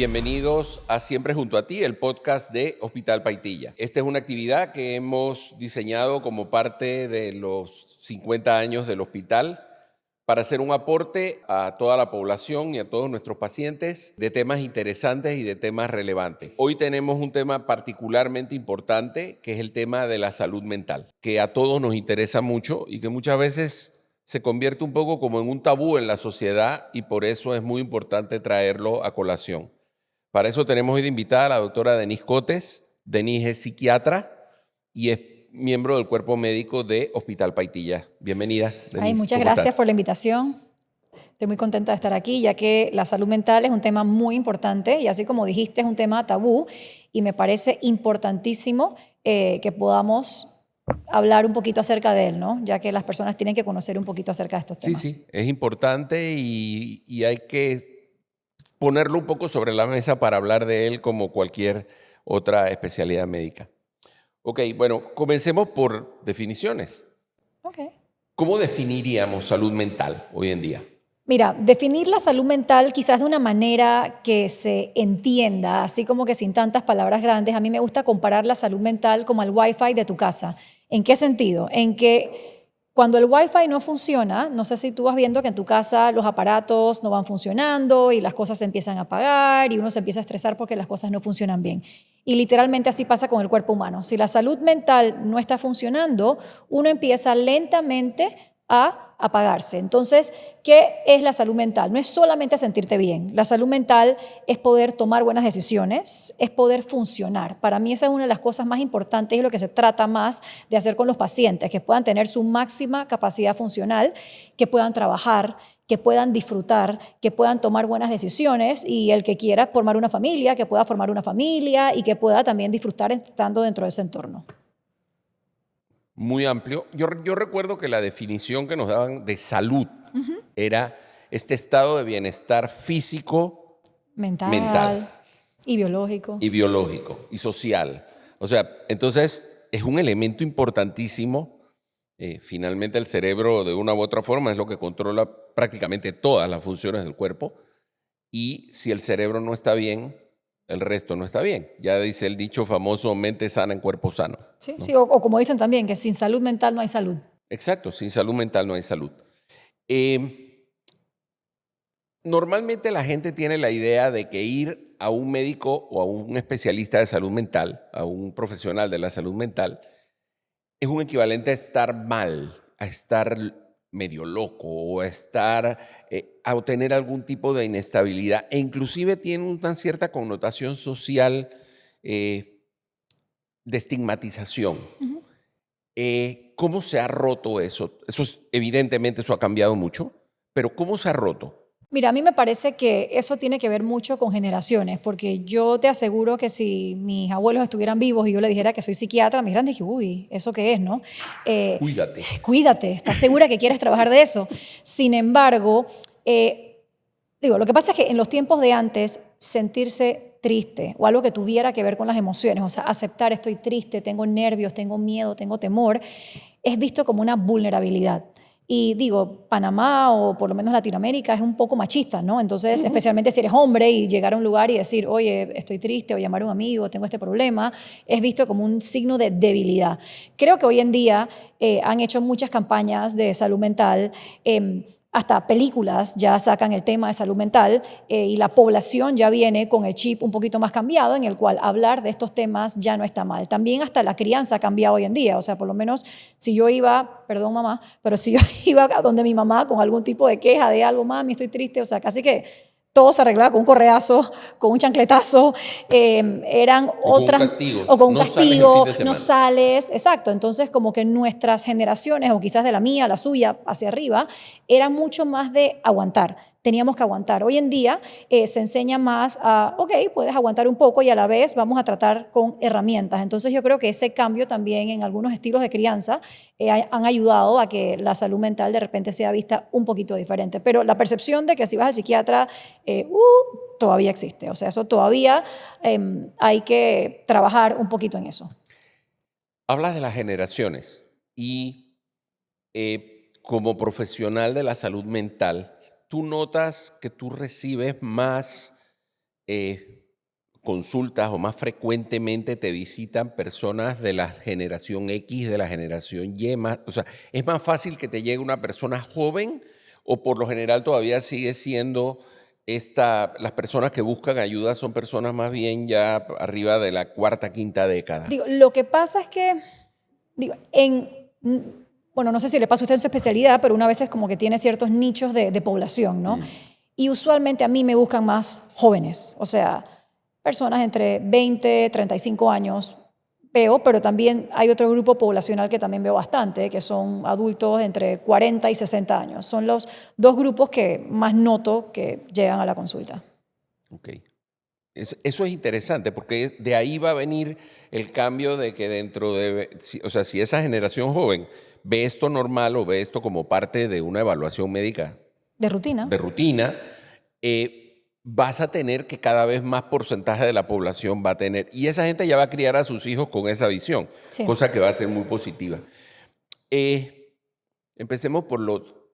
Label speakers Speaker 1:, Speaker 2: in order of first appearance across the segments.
Speaker 1: Bienvenidos a Siempre Junto a Ti, el podcast de Hospital Paitilla. Esta es una actividad que hemos diseñado como parte de los 50 años del hospital para hacer un aporte a toda la población y a todos nuestros pacientes de temas interesantes y de temas relevantes. Hoy tenemos un tema particularmente importante, que es el tema de la salud mental, que a todos nos interesa mucho y que muchas veces se convierte un poco como en un tabú en la sociedad, y por eso es muy importante traerlo a colación. Para eso tenemos hoy de invitada a la doctora Denise Cotes. Denise es psiquiatra y es miembro del cuerpo médico de Hospital Paitilla. Bienvenida, Denise.
Speaker 2: Muchas gracias por la invitación. Estoy muy contenta de estar aquí, ya que la salud mental es un tema muy importante y así como dijiste, es un tema tabú y me parece importantísimo que podamos hablar un poquito acerca de él, ¿no? Ya que las personas tienen que conocer un poquito acerca de estos temas.
Speaker 1: Sí, es importante y hay que ponerlo un poco sobre la mesa para hablar de él como cualquier otra especialidad médica. Ok, bueno, comencemos por definiciones.
Speaker 2: Okay.
Speaker 1: ¿Cómo definiríamos salud mental hoy en día?
Speaker 2: Mira, definir la salud mental quizás de una manera que se entienda, así como que sin tantas palabras grandes. A mí me gusta comparar la salud mental como al Wi-Fi de tu casa. ¿En qué sentido? En que cuando el Wi-Fi no funciona, no sé si tú vas viendo que en tu casa los aparatos no van funcionando y las cosas se empiezan a apagar y uno se empieza a estresar porque las cosas no funcionan bien. Y literalmente así pasa con el cuerpo humano. Si la salud mental no está funcionando, uno empieza lentamente a apagarse. Entonces, ¿qué es la salud mental? No es solamente sentirte bien. La salud mental es poder tomar buenas decisiones, es poder funcionar. Para mí esa es una de las cosas más importantes y lo que se trata más de hacer con los pacientes, que puedan tener su máxima capacidad funcional, que puedan trabajar, que puedan disfrutar, que puedan tomar buenas decisiones y el que quiera formar una familia, que pueda formar una familia y que pueda también disfrutar estando dentro de ese entorno.
Speaker 1: Muy amplio. Yo recuerdo que la definición que nos daban de salud era este estado de bienestar físico, mental
Speaker 2: y biológico.
Speaker 1: Y biológico y social. O sea, entonces es un elemento importantísimo. Finalmente el cerebro de una u otra forma es lo que controla prácticamente todas las funciones del cuerpo, y si el cerebro no está bien, el resto no está bien. Ya dice el dicho famoso, mente sana en cuerpo sano.
Speaker 2: Sí,
Speaker 1: ¿no?
Speaker 2: sí, o como dicen también, que sin salud mental no hay salud.
Speaker 1: Exacto, sin salud mental no hay salud. Normalmente la gente tiene la idea de que ir a un médico o a un especialista de salud mental, a un profesional de la salud mental, es un equivalente a estar mal, a estar medio loco o a tener algún tipo de inestabilidad, e inclusive tiene una cierta connotación social de estigmatización.
Speaker 2: Uh-huh.
Speaker 1: ¿Cómo se ha roto eso? Evidentemente eso ha cambiado mucho, pero ¿cómo se ha roto?
Speaker 2: Mira, a mí me parece que eso tiene que ver mucho con generaciones, porque yo te aseguro que si mis abuelos estuvieran vivos y yo le dijera que soy psiquiatra, me dirán, dije, uy, ¿eso qué es, no?
Speaker 1: Cuídate.
Speaker 2: Cuídate, ¿estás segura que quieres trabajar de eso? Sin embargo, lo que pasa es que en los tiempos de antes, sentirse triste o algo que tuviera que ver con las emociones, o sea, aceptar estoy triste, tengo nervios, tengo miedo, tengo temor, es visto como una vulnerabilidad. Y digo, Panamá o por lo menos Latinoamérica es un poco machista, ¿no? Entonces, especialmente si eres hombre y llegar a un lugar y decir, oye, estoy triste, o llamar a un amigo, tengo este problema, es visto como un signo de debilidad. Creo que hoy en día han hecho muchas campañas de salud mental, hasta películas ya sacan el tema de salud mental y la población ya viene con el chip un poquito más cambiado en el cual hablar de estos temas ya no está mal. También hasta la crianza ha cambiado hoy en día, o sea, por lo menos si yo iba, perdón mamá, pero si yo iba a donde mi mamá con algún tipo de queja de algo, mami, estoy triste, o sea, casi que todo se arreglaba con un correazo, con un chancletazo, eran otras... O con un castigo, no sales, exacto. Entonces, como que nuestras generaciones, o quizás de la mía, la suya, hacia arriba, era mucho más de aguantar. Teníamos que aguantar. Hoy en día se enseña más a, ok, puedes aguantar un poco y a la vez vamos a tratar con herramientas. Entonces yo creo que ese cambio también en algunos estilos de crianza han ayudado a que la salud mental de repente sea vista un poquito diferente. Pero la percepción de que si vas al psiquiatra, todavía existe. O sea, eso todavía hay que trabajar un poquito en eso.
Speaker 1: Hablas de las generaciones y como profesional de la salud mental, ¿tú notas que tú recibes más consultas o más frecuentemente te visitan personas de la generación X, de la generación Y? O sea, ¿es más fácil que te llegue una persona joven o por lo general todavía sigue siendo las personas que buscan ayuda son personas más bien ya arriba de la cuarta, quinta década?
Speaker 2: Digo, lo que pasa es que, digo, bueno, no sé si le pasa a usted en su especialidad, pero una vez es como que tiene ciertos nichos de población, ¿no? Y usualmente a mí me buscan más jóvenes, o sea, personas entre 20, 35 años veo, pero también hay otro grupo poblacional que también veo bastante, que son adultos entre 40 y 60 años. Son los dos grupos que más noto que llegan a la consulta.
Speaker 1: Ok. Eso es interesante porque de ahí va a venir el cambio de que o sea, si esa generación joven ve esto normal o ve esto como parte de una evaluación médica
Speaker 2: De rutina.
Speaker 1: de rutina, vas a tener que cada vez más porcentaje de la población va a tener, y esa gente ya va a criar a sus hijos con esa visión,
Speaker 2: Sí.
Speaker 1: cosa que va a ser muy positiva. Empecemos por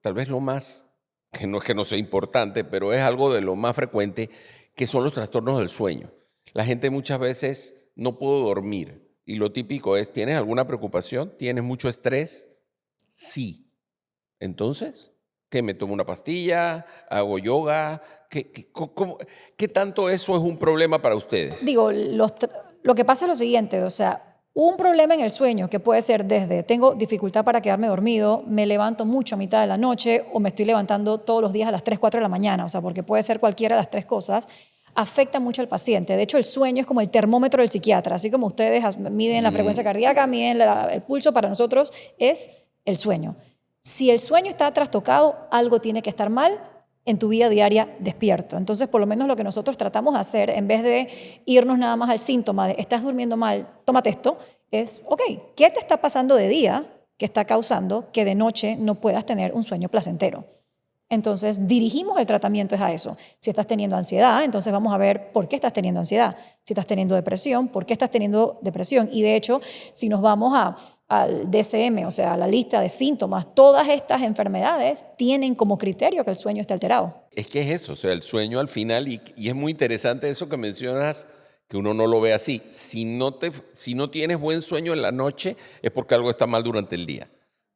Speaker 1: tal vez lo más, que no sea importante, pero es algo de lo más frecuente, que son los trastornos del sueño. La gente muchas veces no puede dormir, y lo típico es, ¿tienes alguna preocupación? ¿Tienes mucho estrés? Sí. Entonces, ¿qué? ¿Me tomo una pastilla? ¿Hago yoga? ¿Qué tanto eso es un problema para ustedes?
Speaker 2: Digo, lo que pasa es lo siguiente, o sea, un problema en el sueño que puede ser desde tengo dificultad para quedarme dormido, me levanto mucho a mitad de la noche o me estoy levantando todos los días a las 3, 4 de la mañana, o sea, porque puede ser cualquiera de las tres cosas, afecta mucho al paciente. De hecho, el sueño es como el termómetro del psiquiatra, así como ustedes miden la frecuencia cardíaca, miden el pulso, para nosotros es el sueño. Si el sueño está trastocado, algo tiene que estar mal en tu vida diaria despierto. Entonces, por lo menos lo que nosotros tratamos de hacer, en vez de irnos nada más al síntoma de estás durmiendo mal, tómate esto, es, ok, ¿qué te está pasando de día que está causando que de noche no puedas tener un sueño placentero? Entonces, dirigimos el tratamiento a eso. Si estás teniendo ansiedad, entonces vamos a ver por qué estás teniendo ansiedad. Si estás teniendo depresión, ¿por qué estás teniendo depresión? Y de hecho, si nos vamos al DSM, o sea, a la lista de síntomas, todas estas enfermedades tienen como criterio que el sueño esté alterado.
Speaker 1: Es que es eso, o sea, el sueño al final, y es muy interesante eso que mencionas, que uno no lo ve así. Si no tienes buen sueño en la noche, es porque algo está mal durante el día.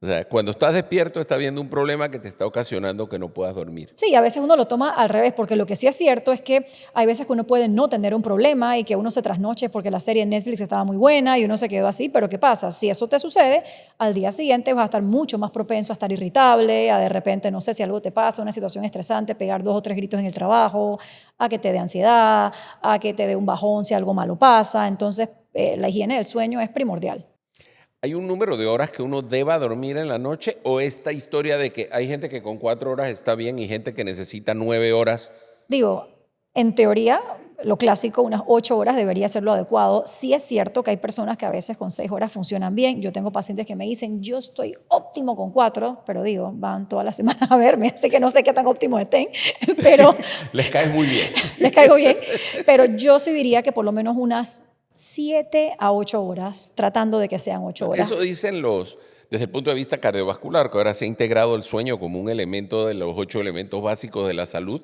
Speaker 1: O sea, cuando estás despierto, está viendo un problema que te está ocasionando que no puedas dormir.
Speaker 2: Sí, a veces uno lo toma al revés, porque lo que sí es cierto es que hay veces que uno puede no tener un problema y que uno se trasnoche porque la serie en Netflix estaba muy buena y uno se quedó así, pero ¿qué pasa? Si eso te sucede, al día siguiente vas a estar mucho más propenso a estar irritable, a de repente, no sé, si algo te pasa, una situación estresante, pegar 2 o 3 gritos en el trabajo, a que te dé ansiedad, a que te dé un bajón si algo malo pasa. Entonces, la higiene del sueño es primordial.
Speaker 1: ¿Hay un número de horas que uno deba dormir en la noche o esta historia de que hay gente que con 4 horas está bien y gente que necesita 9 horas?
Speaker 2: Digo, en teoría, lo clásico, unas 8 horas debería ser lo adecuado. Sí es cierto que hay personas que a veces con 6 horas funcionan bien. Yo tengo pacientes que me dicen, yo estoy óptimo con 4, pero digo, van todas las semanas a verme, así que no sé qué tan óptimo estén, pero
Speaker 1: Les cae muy bien.
Speaker 2: les caigo bien. Pero yo sí diría que por lo menos unas 7 a 8 horas, tratando de que sean 8 horas.
Speaker 1: Eso dicen desde el punto de vista cardiovascular, que ahora se ha integrado el sueño como un elemento de los 8 elementos básicos de la salud.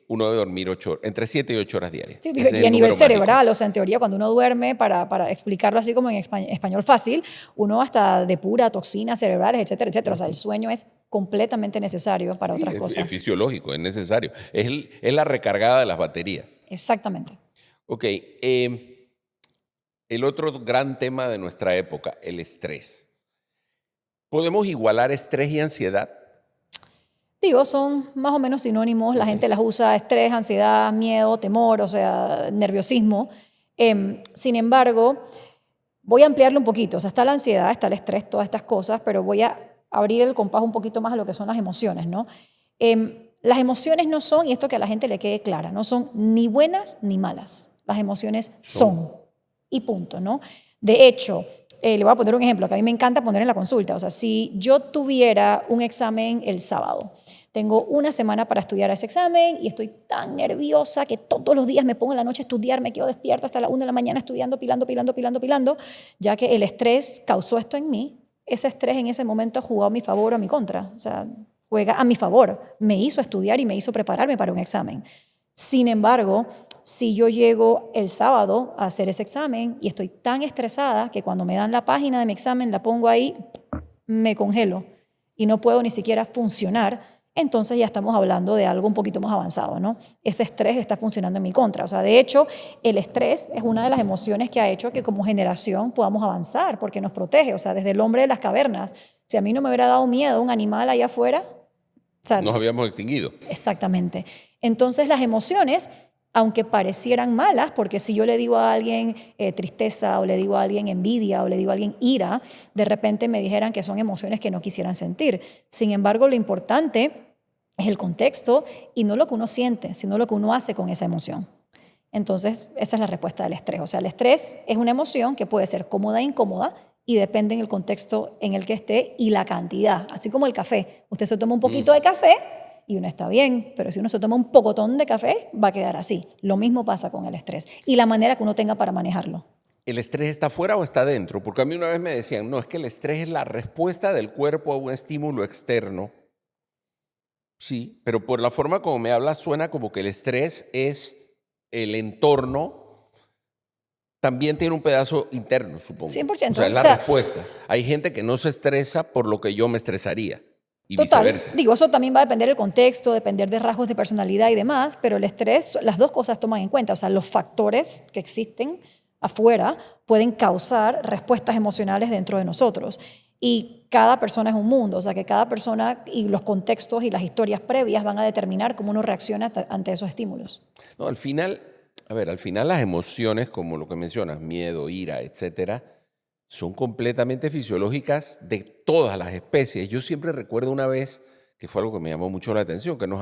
Speaker 1: Uno debe dormir entre 7 y 8 horas diarias.
Speaker 2: Sí,
Speaker 1: Ese es
Speaker 2: y a
Speaker 1: el
Speaker 2: nivel
Speaker 1: número
Speaker 2: cerebral,
Speaker 1: mágico.
Speaker 2: o sea, en teoría, cuando uno duerme, para explicarlo así como en español fácil, uno hasta depura toxinas cerebrales, etcétera, etcétera. O sea, el sueño es completamente necesario para
Speaker 1: Sí,
Speaker 2: otras
Speaker 1: es
Speaker 2: cosas.
Speaker 1: fisiológico, es necesario. Es la recargada de las baterías.
Speaker 2: Exactamente.
Speaker 1: Ok, el otro gran tema de nuestra época, el estrés. ¿Podemos igualar estrés y ansiedad?
Speaker 2: Digo, son más o menos sinónimos, la gente las usa estrés, ansiedad, miedo, temor, o sea, nerviosismo. Sin embargo, voy a ampliarlo un poquito, o sea, está la ansiedad, está el estrés, todas estas cosas, pero voy a abrir el compás un poquito más a lo que son las emociones, ¿no? Las emociones no son, y esto que a la gente le quede clara, no son ni buenas ni malas. Las emociones son. Y punto, ¿no? De hecho, le voy a poner un ejemplo que a mí me encanta poner en la consulta. O sea, si yo tuviera un examen el sábado, tengo una semana para estudiar ese examen y estoy tan nerviosa que todos los días me pongo en la noche a estudiar, me quedo despierta hasta la 1 de la mañana estudiando, pilando, ya que el estrés causó esto en mí. Ese estrés en ese momento jugó a mi favor o a mi contra. O sea, juega a mi favor. Me hizo estudiar y me hizo prepararme para un examen. Sin embargo, si yo llego el sábado a hacer ese examen y estoy tan estresada que cuando me dan la página de mi examen, la pongo ahí, me congelo y no puedo ni siquiera funcionar, entonces ya estamos hablando de algo un poquito más avanzado, ¿no? Ese estrés está funcionando en mi contra. O sea, de hecho, el estrés es una de las emociones que ha hecho que como generación podamos avanzar porque nos protege. O sea, desde el hombre de las cavernas, si a mí no me hubiera dado miedo un animal allá afuera, o sea,
Speaker 1: Nos habíamos extinguido.
Speaker 2: exactamente. Entonces las emociones, aunque parecieran malas, porque si yo le digo a alguien tristeza o le digo a alguien envidia o le digo a alguien ira, de repente me dijeran que son emociones que no quisieran sentir. Sin embargo, lo importante es el contexto y no lo que uno siente, sino lo que uno hace con esa emoción. Entonces, esa es la respuesta del estrés. O sea, el estrés es una emoción que puede ser cómoda e incómoda y depende en el contexto en el que esté y la cantidad. Así como el café. Usted se toma un poquito de café y uno está bien, pero si uno se toma un pocotón de café, va a quedar así. Lo mismo pasa con el estrés y la manera que uno tenga para manejarlo.
Speaker 1: ¿El estrés está afuera o está dentro? Porque a mí una vez me decían, no, es que el estrés es la respuesta del cuerpo a un estímulo externo. Sí, pero por la forma como me hablas suena como que el estrés es el entorno, también tiene un pedazo interno, supongo.
Speaker 2: 100%.
Speaker 1: O sea, es la respuesta. Hay gente que no se estresa por lo que yo me estresaría y
Speaker 2: Total,
Speaker 1: viceversa.
Speaker 2: digo, eso también va a depender del contexto, depender de rasgos de personalidad y demás, pero el estrés, las dos cosas toman en cuenta, o sea, los factores que existen afuera pueden causar respuestas emocionales dentro de nosotros. Y cada persona es un mundo, o sea, que cada persona y los contextos y las historias previas van a determinar cómo uno reacciona ante esos estímulos.
Speaker 1: No, al final las emociones, como lo que mencionas, miedo, ira, etcétera, son completamente fisiológicas de todas las especies. Yo siempre recuerdo una vez, que fue algo que me llamó mucho la atención, que nos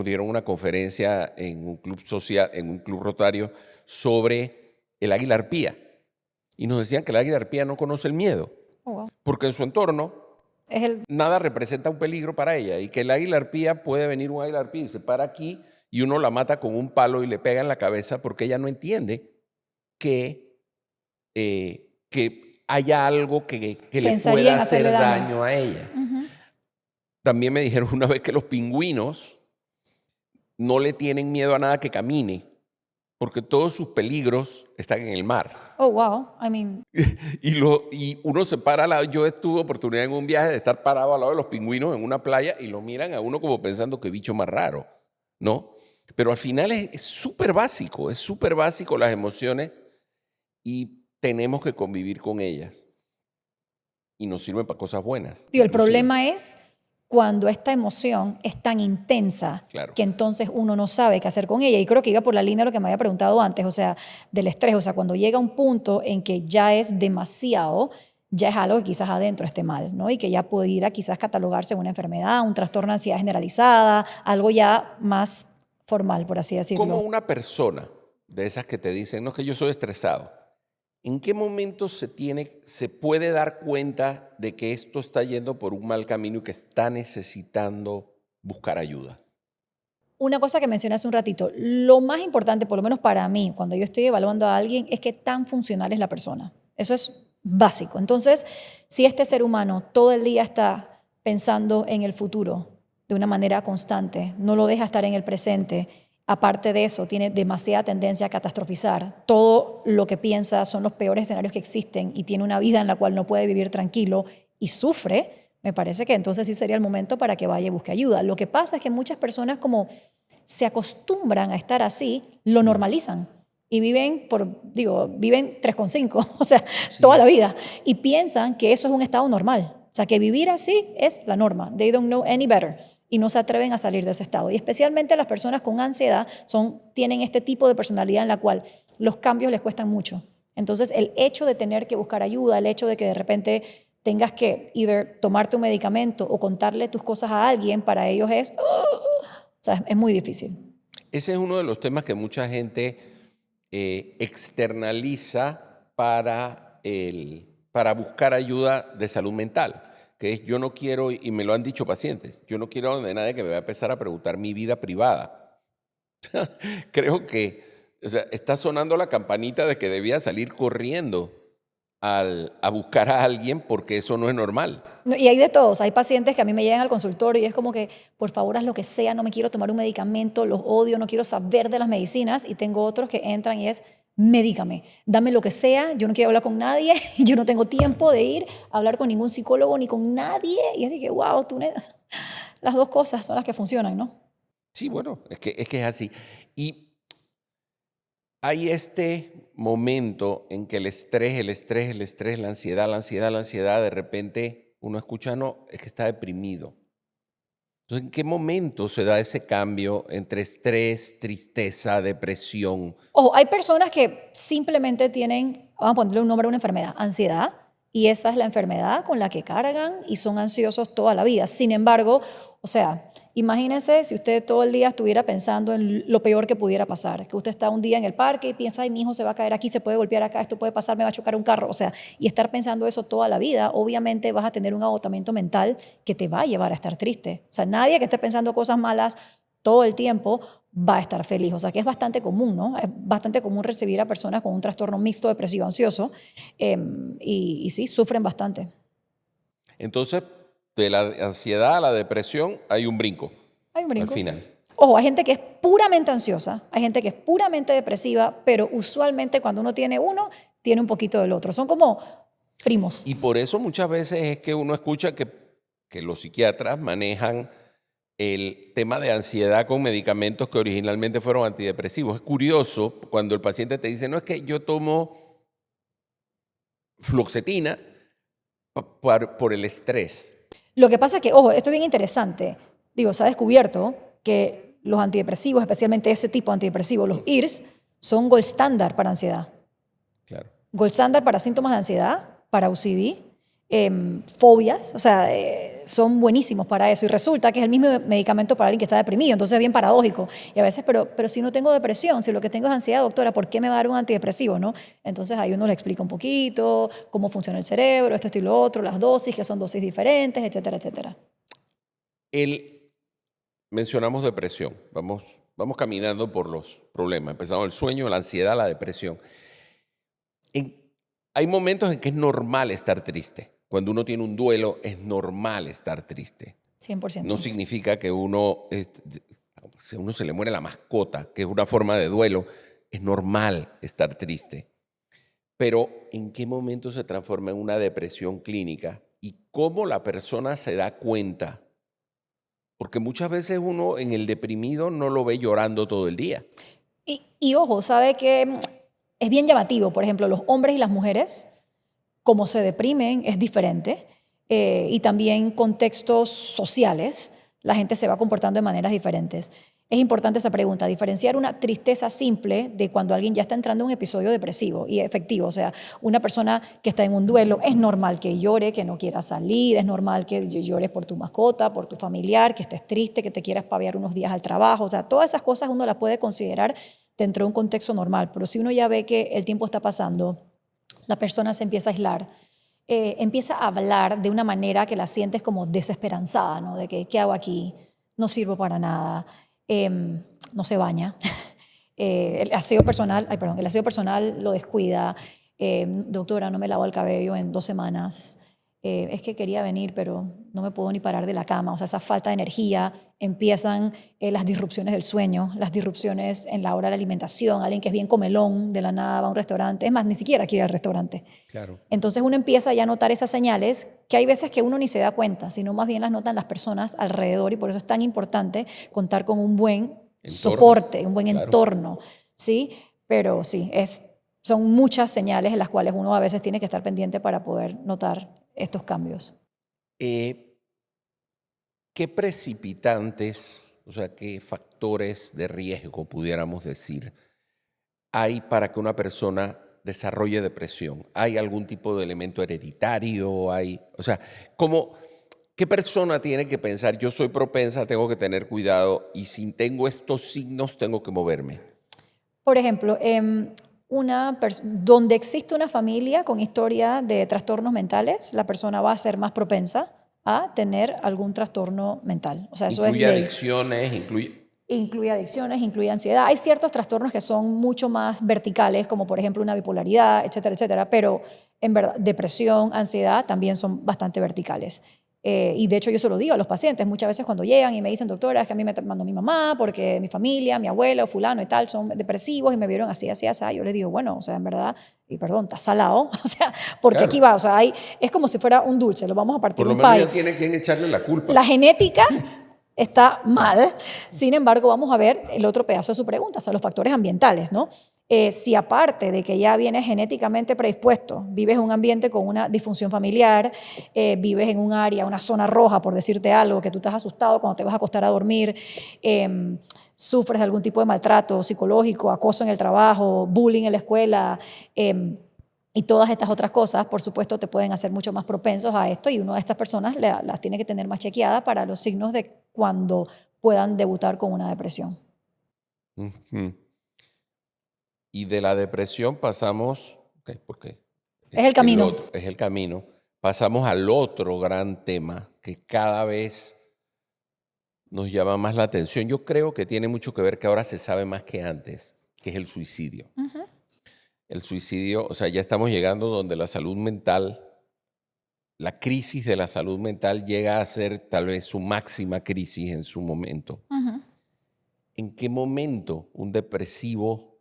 Speaker 1: dieron una conferencia en un club social, en un club rotario, sobre el águila arpía. Y nos decían que el águila arpía no conoce el miedo, porque en su entorno nada representa un peligro para ella, y que el águila arpía puede venir un águila arpía y se para aquí y uno la mata con un palo y le pega en la cabeza porque ella no entiende que haya algo que le pueda hacer daño a ella. También me dijeron una vez que los pingüinos no le tienen miedo a nada que camine, porque todos sus peligros están en el mar.
Speaker 2: Oh, wow. I mean.
Speaker 1: Y uno se para, yo tuve oportunidad en un viaje de estar parado al lado de los pingüinos en una playa y lo miran a uno como pensando que bicho más raro, ¿no? Pero al final es súper básico las emociones y tenemos que convivir con ellas. Y nos sirven para cosas buenas.
Speaker 2: El problema es cuando esta emoción es tan intensa que entonces uno no sabe qué hacer con ella. Y creo que iba por la línea de lo que me había preguntado antes, o sea, del estrés. O sea, cuando llega un punto en que ya es demasiado, ya es algo que quizás adentro esté mal, ¿no? Y que ya pudiera quizás catalogarse una enfermedad, un trastorno de ansiedad generalizada, algo ya más formal, por así decirlo.
Speaker 1: Como una persona de esas que te dicen, no, es que yo soy estresado, ¿en qué momento se puede dar cuenta de que esto está yendo por un mal camino y que está necesitando buscar ayuda?
Speaker 2: Una cosa que mencioné hace un ratito, lo más importante, por lo menos para mí, cuando yo estoy evaluando a alguien, es qué tan funcional es la persona. Eso es básico. Entonces, si este ser humano todo el día está pensando en el futuro de una manera constante, no lo deja estar en el presente, aparte de eso, tiene demasiada tendencia a catastrofizar. Todo lo que piensa son los peores escenarios que existen y tiene una vida en la cual no puede vivir tranquilo y sufre, me parece que entonces sí sería el momento para que vaya y busque ayuda. Lo que pasa es que muchas personas como se acostumbran a estar así, lo normalizan y viven 3,5, o sea, toda la vida, y piensan que eso es un estado normal. O sea, que vivir así es la norma. They don't know any better. Y no se atreven a salir de ese estado. Y especialmente las personas con ansiedad tienen este tipo de personalidad en la cual los cambios les cuestan mucho. Entonces, el hecho de tener que buscar ayuda, el hecho de que de repente tengas que tomarte un medicamento o contarle tus cosas a alguien, para ellos es muy difícil.
Speaker 1: Ese es uno de los temas que mucha gente externaliza para buscar ayuda de salud mental. Que es, yo no quiero, y me lo han dicho pacientes, yo no quiero donde nadie que me va a empezar a preguntar mi vida privada. Creo que está sonando la campanita de que debía salir corriendo a buscar a alguien porque eso no es normal.
Speaker 2: No, y hay de todos. Hay pacientes que a mí me llegan al consultorio y es como que, por favor, haz lo que sea, no me quiero tomar un medicamento, los odio, no quiero saber de las medicinas. Y tengo otros que entran y es, médicame, dame lo que sea, yo no quiero hablar con nadie, yo no tengo tiempo de ir a hablar con ningún psicólogo ni con nadie. Y es de que, wow, las dos cosas son las que funcionan, ¿no?
Speaker 1: Sí, bueno, es que es así. Y hay este momento en que el estrés, la ansiedad, de repente uno escucha, no, es que está deprimido. Entonces, ¿en qué momento se da ese cambio entre estrés, tristeza, depresión?
Speaker 2: Ojo, hay personas que simplemente tienen, vamos a ponerle un nombre a una enfermedad, ansiedad, y esa es la enfermedad con la que cargan y son ansiosos toda la vida. Sin embargo, o sea, imagínense si usted todo el día estuviera pensando en lo peor que pudiera pasar, que usted está un día en el parque y piensa, ay, mi hijo se va a caer aquí, se puede golpear acá, esto puede pasar, me va a chocar un carro, o sea, y estar pensando eso toda la vida, obviamente vas a tener un agotamiento mental que te va a llevar a estar triste. O sea, nadie que esté pensando cosas malas todo el tiempo va a estar feliz. O sea, que es bastante común, ¿no? Es bastante común recibir a personas con un trastorno mixto depresivo ansioso y sí, sufren bastante.
Speaker 1: Entonces, de la ansiedad a la depresión hay un brinco
Speaker 2: Hay un
Speaker 1: al
Speaker 2: brinco.
Speaker 1: final.
Speaker 2: Ojo, hay gente que es puramente ansiosa, hay gente que es puramente depresiva, pero usualmente cuando uno tiene uno, tiene un poquito del otro. Son como primos.
Speaker 1: Y por eso muchas veces es que uno escucha que los psiquiatras manejan el tema de ansiedad con medicamentos que originalmente fueron antidepresivos. Es curioso cuando el paciente te dice, no, es que yo tomo fluoxetina por el estrés.
Speaker 2: Lo que pasa es que, ojo, esto es bien interesante. Digo, se ha descubierto que los antidepresivos, especialmente ese tipo de antidepresivos, los IRS, son gold standard para ansiedad.
Speaker 1: Claro.
Speaker 2: Gold standard para síntomas de ansiedad, para OCD, fobias, o sea, son buenísimos para eso. Y resulta que es el mismo medicamento para alguien que está deprimido, entonces es bien paradójico. Y a veces, pero si no tengo depresión, si lo que tengo es ansiedad, doctora, ¿por qué me va a dar un antidepresivo, no? Entonces ahí uno le explica un poquito cómo funciona el cerebro, esto y lo otro, las dosis, que son dosis diferentes, etcétera, etcétera.
Speaker 1: Mencionamos depresión. Vamos caminando por los problemas. Empezamos el sueño, la ansiedad, la depresión. Hay momentos en que es normal estar triste. Cuando uno tiene un duelo, es normal estar triste.
Speaker 2: 100%.
Speaker 1: No significa que si a uno se le muere la mascota, que es una forma de duelo, es normal estar triste. Pero, ¿en qué momento se transforma en una depresión clínica? ¿Y cómo la persona se da cuenta? Porque muchas veces uno en el deprimido no lo ve llorando todo el día.
Speaker 2: Y ojo, sabe que es bien llamativo, por ejemplo, los hombres y las mujeres, cómo se deprimen es diferente y también contextos sociales, la gente se va comportando de maneras diferentes. Es importante esa pregunta, diferenciar una tristeza simple de cuando alguien ya está entrando en un episodio depresivo y efectivo. O sea, una persona que está en un duelo, es normal que llore, que no quiera salir, es normal que llores por tu mascota, por tu familiar, que estés triste, que te quieras paviar unos días al trabajo. O sea, todas esas cosas uno las puede considerar dentro de un contexto normal. Pero si uno ya ve que el tiempo está pasando, la persona se empieza a aislar, empieza a hablar de una manera que la sientes como desesperanzada, ¿no? De que, ¿qué hago aquí? No sirvo para nada. No se baña. El aseo personal lo descuida. Doctora, no me lavo el cabello en 2 semanas. Es que quería venir, pero no me puedo ni parar de la cama. O sea, esa falta de energía, empiezan las disrupciones del sueño, las disrupciones en la hora de la alimentación. Alguien que es bien comelón, de la nada va a un restaurante. Es más, ni siquiera quiere ir al restaurante.
Speaker 1: Claro.
Speaker 2: Entonces uno empieza ya a notar esas señales que hay veces que uno ni se da cuenta, sino más bien las notan las personas alrededor y por eso es tan importante contar con un buen soporte, un buen entorno, ¿sí? Pero sí, son muchas señales en las cuales uno a veces tiene que estar pendiente para poder notar estos cambios.
Speaker 1: ¿Qué precipitantes, o sea, qué factores de riesgo, pudiéramos decir, hay para que una persona desarrolle depresión? ¿Hay algún tipo de elemento hereditario? O sea, ¿qué persona tiene que pensar, yo soy propensa, tengo que tener cuidado y si tengo estos signos tengo que moverme?
Speaker 2: Por ejemplo, donde existe una familia con historia de trastornos mentales, la persona va a ser más propensa a tener algún trastorno mental. O sea, eso
Speaker 1: incluye
Speaker 2: es ley.
Speaker 1: Adicciones,
Speaker 2: Incluye adicciones, incluye ansiedad. Hay ciertos trastornos que son mucho más verticales, como por ejemplo una bipolaridad, etcétera, etcétera. Pero En verdad, depresión, ansiedad también son bastante verticales. Y de hecho yo se lo digo a los pacientes muchas veces cuando llegan y me dicen, doctora, es que a mí me mandó mi mamá porque mi familia, mi abuelo, fulano y tal son depresivos y me vieron así, así, así. Yo les digo, bueno, o sea, en verdad, y perdón, está salado, o sea, porque
Speaker 1: Claro.
Speaker 2: aquí va, o sea, es como si fuera un dulce, lo vamos a partir
Speaker 1: Por lo
Speaker 2: un
Speaker 1: menos
Speaker 2: pie.
Speaker 1: ya tiene quien echarle la culpa.
Speaker 2: La genética está mal, sin embargo, vamos a ver el otro pedazo de su pregunta, o sea, los factores ambientales, ¿no? Si aparte de que ya vienes genéticamente predispuesto, vives en un ambiente con una disfunción familiar, vives en un área, una zona roja, por decirte algo, que tú estás asustado cuando te vas a acostar a dormir, sufres de algún tipo de maltrato psicológico, acoso en el trabajo, bullying en la escuela, y todas estas otras cosas, por supuesto, te pueden hacer mucho más propensos a esto y una de estas personas las tiene que tener más chequeada para los signos de cuando puedan debutar con una depresión.
Speaker 1: Ujú. Y de la depresión pasamos, porque
Speaker 2: Es el camino.
Speaker 1: es el camino, pasamos al otro gran tema que cada vez nos llama más la atención. Yo creo que tiene mucho que ver que ahora se sabe más que antes, que es el suicidio. El suicidio, o sea, ya estamos llegando donde la salud mental, la crisis de la salud mental llega a ser tal vez su máxima crisis en su momento. ¿En qué momento un depresivo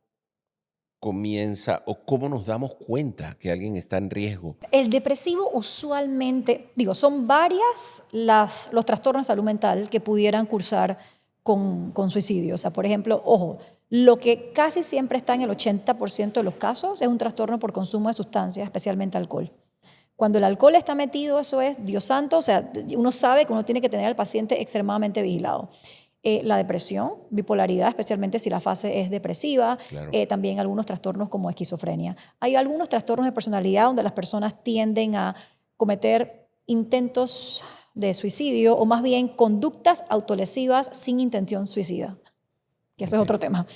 Speaker 1: comienza o cómo nos damos cuenta que alguien está en riesgo?
Speaker 2: El depresivo usualmente, son varias los trastornos de salud mental que pudieran cursar con suicidio. O sea, por ejemplo, ojo, lo que casi siempre está en el 80% de los casos es un trastorno por consumo de sustancias, especialmente alcohol. Cuando el alcohol está metido, eso es, Dios santo, o sea, uno sabe que uno tiene que tener al paciente extremadamente vigilado. La depresión, bipolaridad, especialmente si la fase es depresiva,
Speaker 1: Claro.
Speaker 2: También algunos trastornos como esquizofrenia. Hay algunos trastornos de personalidad donde las personas tienden a cometer intentos de suicidio o más bien conductas autolesivas sin intención suicida, que eso es otro tema.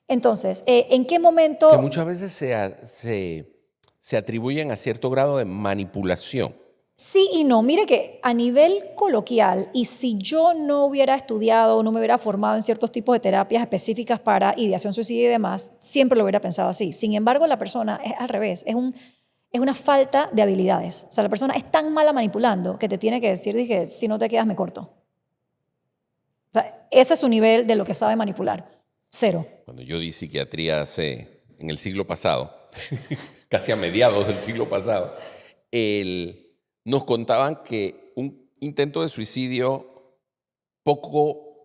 Speaker 2: Entonces, ¿en qué momento?
Speaker 1: Que muchas veces se atribuyen a cierto grado de manipulación.
Speaker 2: Sí y no. Mire que a nivel coloquial, y si yo no hubiera estudiado, no me hubiera formado en ciertos tipos de terapias específicas para ideación suicida y demás, siempre lo hubiera pensado así. Sin embargo, la persona es al revés, es una falta de habilidades. O sea, la persona es tan mala manipulando que te tiene que decir, dije, si no te quedas me corto. O sea, ese es su nivel de lo que sabe manipular. 0.
Speaker 1: Cuando yo di psiquiatría en el siglo pasado, casi a mediados del siglo pasado, nos contaban que un intento de suicidio poco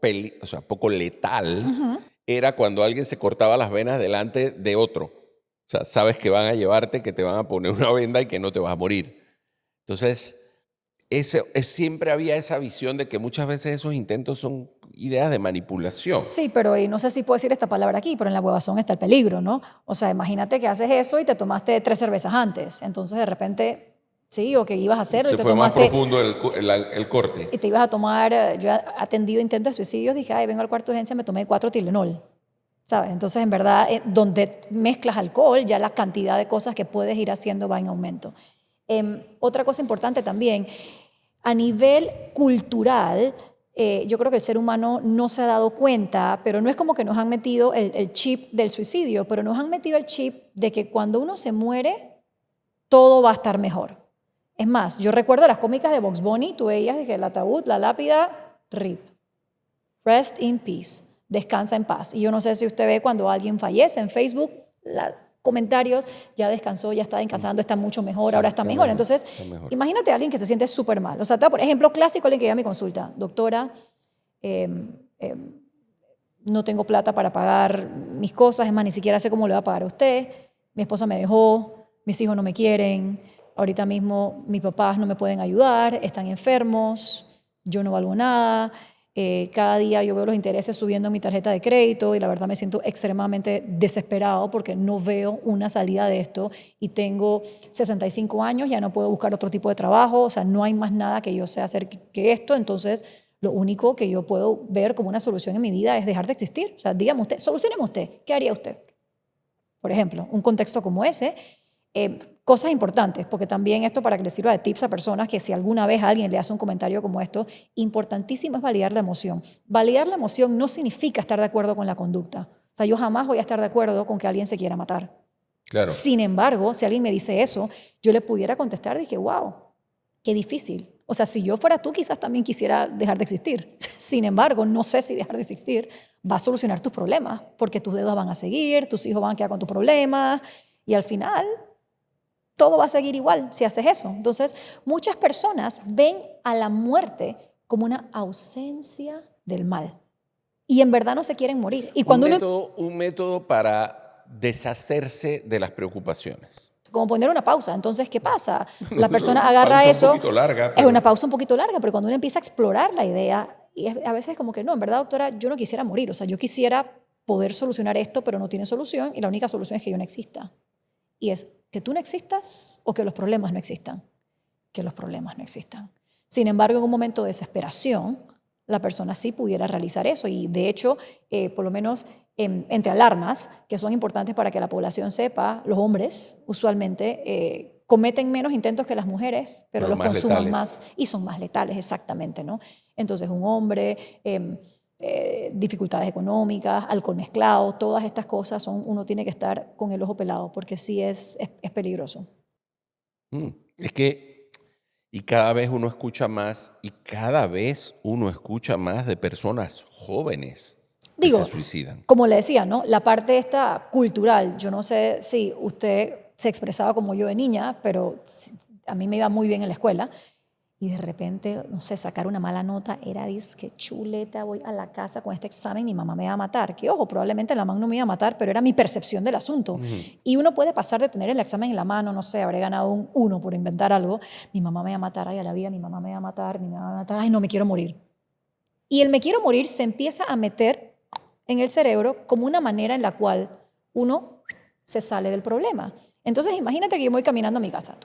Speaker 1: letal era cuando alguien se cortaba las venas delante de otro. O sea, sabes que van a llevarte, que te van a poner una venda y que no te vas a morir. Entonces, siempre había esa visión de que muchas veces esos intentos son ideas de manipulación.
Speaker 2: Sí, pero y no sé si puedo decir esta palabra aquí, pero en la huevazón está el peligro, ¿no? O sea, imagínate que haces eso y te tomaste 3 cervezas antes. Entonces, de repente, sí, o que ibas a hacerlo y te
Speaker 1: fue
Speaker 2: tomaste,
Speaker 1: más profundo el corte.
Speaker 2: y te ibas a tomar, yo he atendido intentos de suicidio, dije, ay, vengo al cuarto de urgencia, me tomé 4 Tylenol, ¿sabes? Entonces, en verdad, donde mezclas alcohol, ya la cantidad de cosas que puedes ir haciendo va en aumento. Otra cosa importante también, a nivel cultural, yo creo que el ser humano no se ha dado cuenta, pero no es como que nos han metido el chip del suicidio, pero nos han metido el chip de que cuando uno se muere, todo va a estar mejor. Es más, yo recuerdo las cómicas de Bugs Bunny, tú veías dije, el ataúd, la lápida, RIP. Rest in peace. Descansa en paz. Y yo no sé si usted ve cuando alguien fallece en Facebook, comentarios, ya descansó, ya está descansando, está mucho mejor, sí, ahora está mejor. Entonces, imagínate a alguien que se siente súper mal. O sea, por ejemplo, clásico, alguien que llega a mi consulta, doctora, no tengo plata para pagar mis cosas, es más, ni siquiera sé cómo le va a pagar a usted, mi esposa me dejó, mis hijos no me quieren, ahorita mismo mis papás no me pueden ayudar, están enfermos, yo no valgo nada. Cada día yo veo los intereses subiendo en mi tarjeta de crédito y la verdad me siento extremadamente desesperado porque no veo una salida de esto y tengo 65 años, ya no puedo buscar otro tipo de trabajo, o sea, no hay más nada que yo sé hacer que esto, entonces lo único que yo puedo ver como una solución en mi vida es dejar de existir. O sea, dígame usted, solucioneme usted, ¿qué haría usted? Por ejemplo, un contexto como ese, cosas importantes, porque también esto para que les sirva de tips a personas que si alguna vez alguien le hace un comentario como esto, importantísimo es validar la emoción. Validar la emoción no significa estar de acuerdo con la conducta. O sea, yo jamás voy a estar de acuerdo con que alguien se quiera matar.
Speaker 1: Claro.
Speaker 2: Sin embargo, si alguien me dice eso, yo le pudiera contestar, dije, wow, qué difícil. O sea, si yo fuera tú, quizás también quisiera dejar de existir. Sin embargo, no sé si dejar de existir va a solucionar tus problemas, porque tus deudas van a seguir, tus hijos van a quedar con tus problemas, y al final todo va a seguir igual si haces eso. Entonces, muchas personas ven a la muerte como una ausencia del mal, y en verdad no se quieren morir. Y cuando
Speaker 1: Un método para deshacerse de las preocupaciones.
Speaker 2: como poner una pausa. Entonces, ¿qué pasa? La persona agarra
Speaker 1: pausa
Speaker 2: eso.
Speaker 1: un poquito larga,
Speaker 2: Es
Speaker 1: pero...
Speaker 2: una pausa un poquito larga, pero cuando uno empieza a explorar la idea, y a veces como que no, en verdad, doctora, yo no quisiera morir. O sea, yo quisiera poder solucionar esto, pero no tiene solución, y la única solución es que yo no exista. Y es que tú no existas o que los problemas no existan. Que los problemas no existan. Sin embargo, en un momento de desesperación, la persona sí pudiera realizar eso. Y de hecho, por lo menos entre alarmas, que son importantes para que la población sepa, los hombres usualmente cometen menos intentos que las mujeres, pero los consuman
Speaker 1: letales.
Speaker 2: más y son más letales, exactamente, ¿no? Entonces, un hombre, dificultades económicas, alcohol mezclado, todas estas cosas, uno tiene que estar con el ojo pelado, porque sí es peligroso.
Speaker 1: Es que, y cada vez uno escucha más, de personas jóvenes que
Speaker 2: Digo,
Speaker 1: se suicidan.
Speaker 2: como le decía, ¿no? La parte esta cultural, yo no sé si usted se expresaba como yo de niña, pero a mí me iba muy bien en la escuela, y de repente, no sé, sacar una mala nota era, que chuleta, voy a la casa con este examen, mi mamá me va a matar. Que ojo, probablemente la mamá no me iba a matar, pero era mi percepción del asunto. Y uno puede pasar de tener el examen en la mano, no sé, habré ganado un 1 por inventar algo, mi mamá me va a matar, ay, a la vida, mi mamá me va a matar, mi mamá me va a matar, ay, no, me quiero morir. Y el me quiero morir se empieza a meter en el cerebro como una manera en la cual uno se sale del problema. Entonces, imagínate que yo voy caminando a mi casa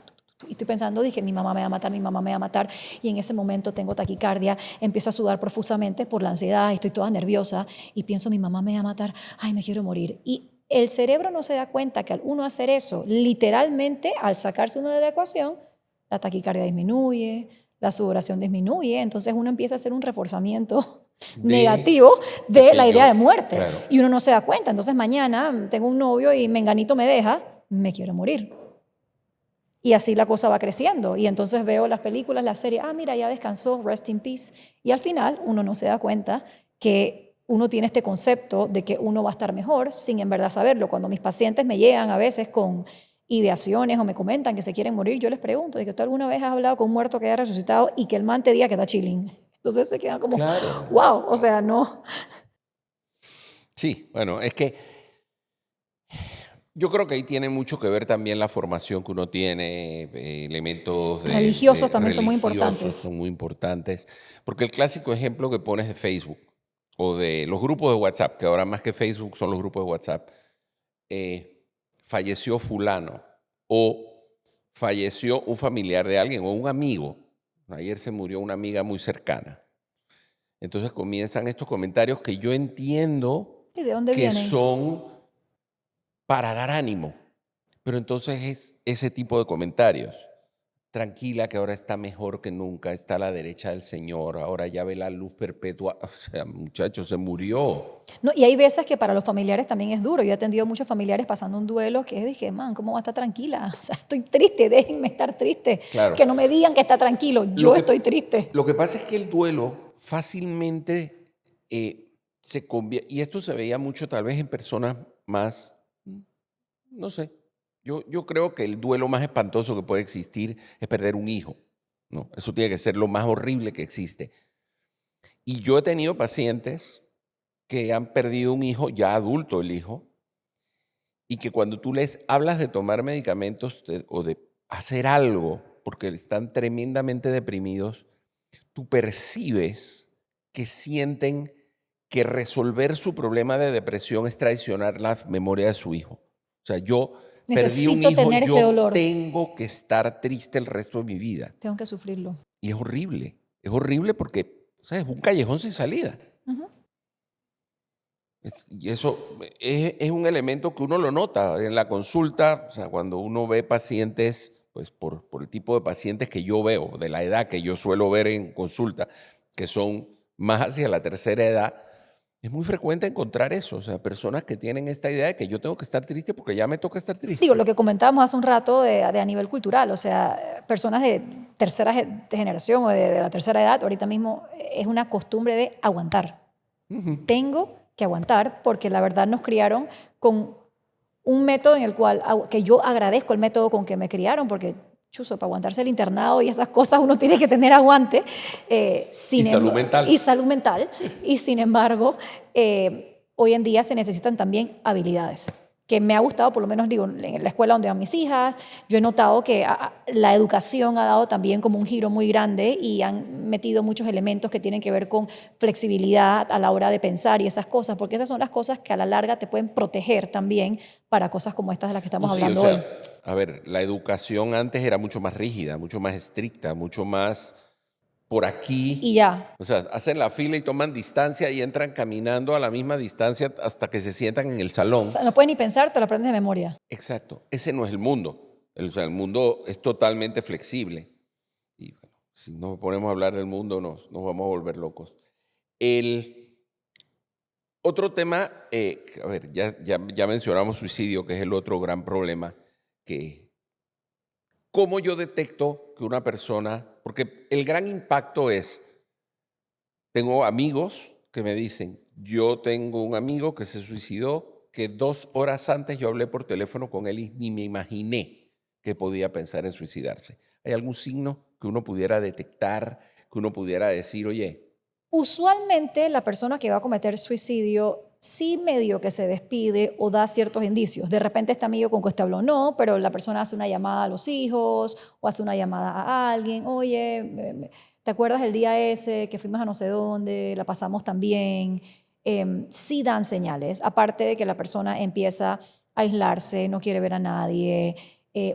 Speaker 2: y estoy pensando, dije, mi mamá me va a matar, mi mamá me va a matar, y en ese momento tengo taquicardia, empiezo a sudar profusamente por la ansiedad, estoy toda nerviosa y pienso, mi mamá me va a matar, ay, me quiero morir. Y el cerebro no se da cuenta que al uno hacer eso, literalmente, al sacarse uno de la ecuación, la taquicardia disminuye, la sudoración disminuye, entonces uno empieza a hacer un reforzamiento negativo de la idea de muerte.
Speaker 1: Claro.
Speaker 2: Y uno no se da cuenta. Entonces mañana tengo un novio y menganito me deja, me quiero morir. Y así la cosa va creciendo. Y entonces veo las películas, la serie, mira, ya descansó, rest in peace. Y al final uno no se da cuenta que uno tiene este concepto de que uno va a estar mejor sin en verdad saberlo. Cuando mis pacientes me llegan a veces con ideaciones o me comentan que se quieren morir, yo les pregunto, ¿de que tú alguna vez has hablado con un muerto que haya resucitado y que el man te diga que está chilling? Entonces se quedan como,
Speaker 1: Claro.
Speaker 2: wow, o sea, no.
Speaker 1: Sí, bueno, es que yo creo que ahí tiene mucho que ver también la formación que uno tiene, elementos
Speaker 2: Religiosos también son muy
Speaker 1: religiosos
Speaker 2: importantes.
Speaker 1: son muy importantes, porque el clásico ejemplo que pones de Facebook o de los grupos de WhatsApp, que ahora más que Facebook son los grupos de WhatsApp, falleció fulano o falleció un familiar de alguien o un amigo. Ayer se murió una amiga muy cercana. Entonces comienzan estos comentarios que yo entiendo
Speaker 2: ¿Y de dónde
Speaker 1: que
Speaker 2: vienen?
Speaker 1: son para dar ánimo. Pero entonces es ese tipo de comentarios. Tranquila, que ahora está mejor que nunca, está a la derecha del Señor, ahora ya ve la luz perpetua. O sea, muchacho, se murió.
Speaker 2: No, y hay veces que para los familiares también es duro. Yo he atendido muchos familiares pasando un duelo que dije, man, ¿cómo va a estar tranquila? O sea, estoy triste, déjenme estar triste.
Speaker 1: Claro.
Speaker 2: Que no me digan que está tranquilo, yo estoy triste.
Speaker 1: Lo que pasa es que el duelo fácilmente se convierte, y esto se veía mucho tal vez en personas más, no sé, yo creo que el duelo más espantoso que puede existir es perder un hijo, ¿no? Eso tiene que ser lo más horrible que existe. Y yo he tenido pacientes que han perdido un hijo, ya adulto el hijo, y que cuando tú les hablas de tomar medicamentos o de hacer algo, porque están tremendamente deprimidos, tú percibes que sienten que resolver su problema de depresión es traicionar la memoria de su hijo. O sea, yo perdí un
Speaker 2: Necesito
Speaker 1: hijo,
Speaker 2: tener este
Speaker 1: yo
Speaker 2: dolor.
Speaker 1: tengo que estar triste el resto de mi vida.
Speaker 2: Tengo que sufrirlo.
Speaker 1: Y es horrible porque, o sea, es un callejón sin salida. Y eso es un elemento que uno lo nota en la consulta, o sea, cuando uno ve pacientes, pues por el tipo de pacientes que yo veo, de la edad que yo suelo ver en consulta, que son más hacia la tercera edad, Es muy frecuente encontrar eso, o sea, personas que tienen esta idea de que yo tengo que estar triste porque ya me toca estar triste.
Speaker 2: Digo, lo que comentábamos hace un rato de a nivel cultural, o sea, personas de tercera generación o de la tercera edad, ahorita mismo es una costumbre de aguantar. Tengo que aguantar porque la verdad nos criaron con un método en el cual, que yo agradezco el método con que me criaron, porque chuzo, para aguantarse el internado y esas cosas uno tiene que tener aguante.
Speaker 1: Y salud mental.
Speaker 2: Y salud mental. Y sin embargo, hoy en día se necesitan también habilidades que me ha gustado, por lo menos digo, en la escuela donde van mis hijas, yo he notado que la educación ha dado también como un giro muy grande y han metido muchos elementos que tienen que ver con flexibilidad a la hora de pensar y esas cosas, porque esas son las cosas que a la larga te pueden proteger también para cosas como estas de las que estamos hablando hoy.
Speaker 1: A ver, la educación antes era mucho más rígida, mucho más estricta, mucho más por aquí.
Speaker 2: Y ya.
Speaker 1: O sea, hacen la fila y toman distancia y entran caminando a la misma distancia hasta que se sientan en el salón.
Speaker 2: O sea, no puedes ni pensar, te lo aprendes de memoria.
Speaker 1: Exacto. Ese no es el mundo. O sea, el mundo es totalmente flexible. Y bueno, si nos ponemos a hablar del mundo, nos vamos a volver locos. El otro tema, a ver, ya mencionamos suicidio, que es el otro gran problema, que cómo yo detecto que una persona, porque el gran impacto es, tengo amigos que me dicen, yo tengo un amigo que se suicidó, que 2 horas antes yo hablé por teléfono con él y ni me imaginé que podía pensar en suicidarse. ¿Hay algún signo que uno pudiera detectar, que uno pudiera decir, oye?
Speaker 2: Usualmente la persona que va a cometer suicidio sí medio que se despide o da ciertos indicios. De repente este amigo con que usted habló no, pero la persona hace una llamada a los hijos o hace una llamada a alguien. Oye, ¿te acuerdas el día ese que fuimos a no sé dónde? La pasamos tan bien. Sí dan señales, aparte de que la persona empieza a aislarse, no quiere ver a nadie,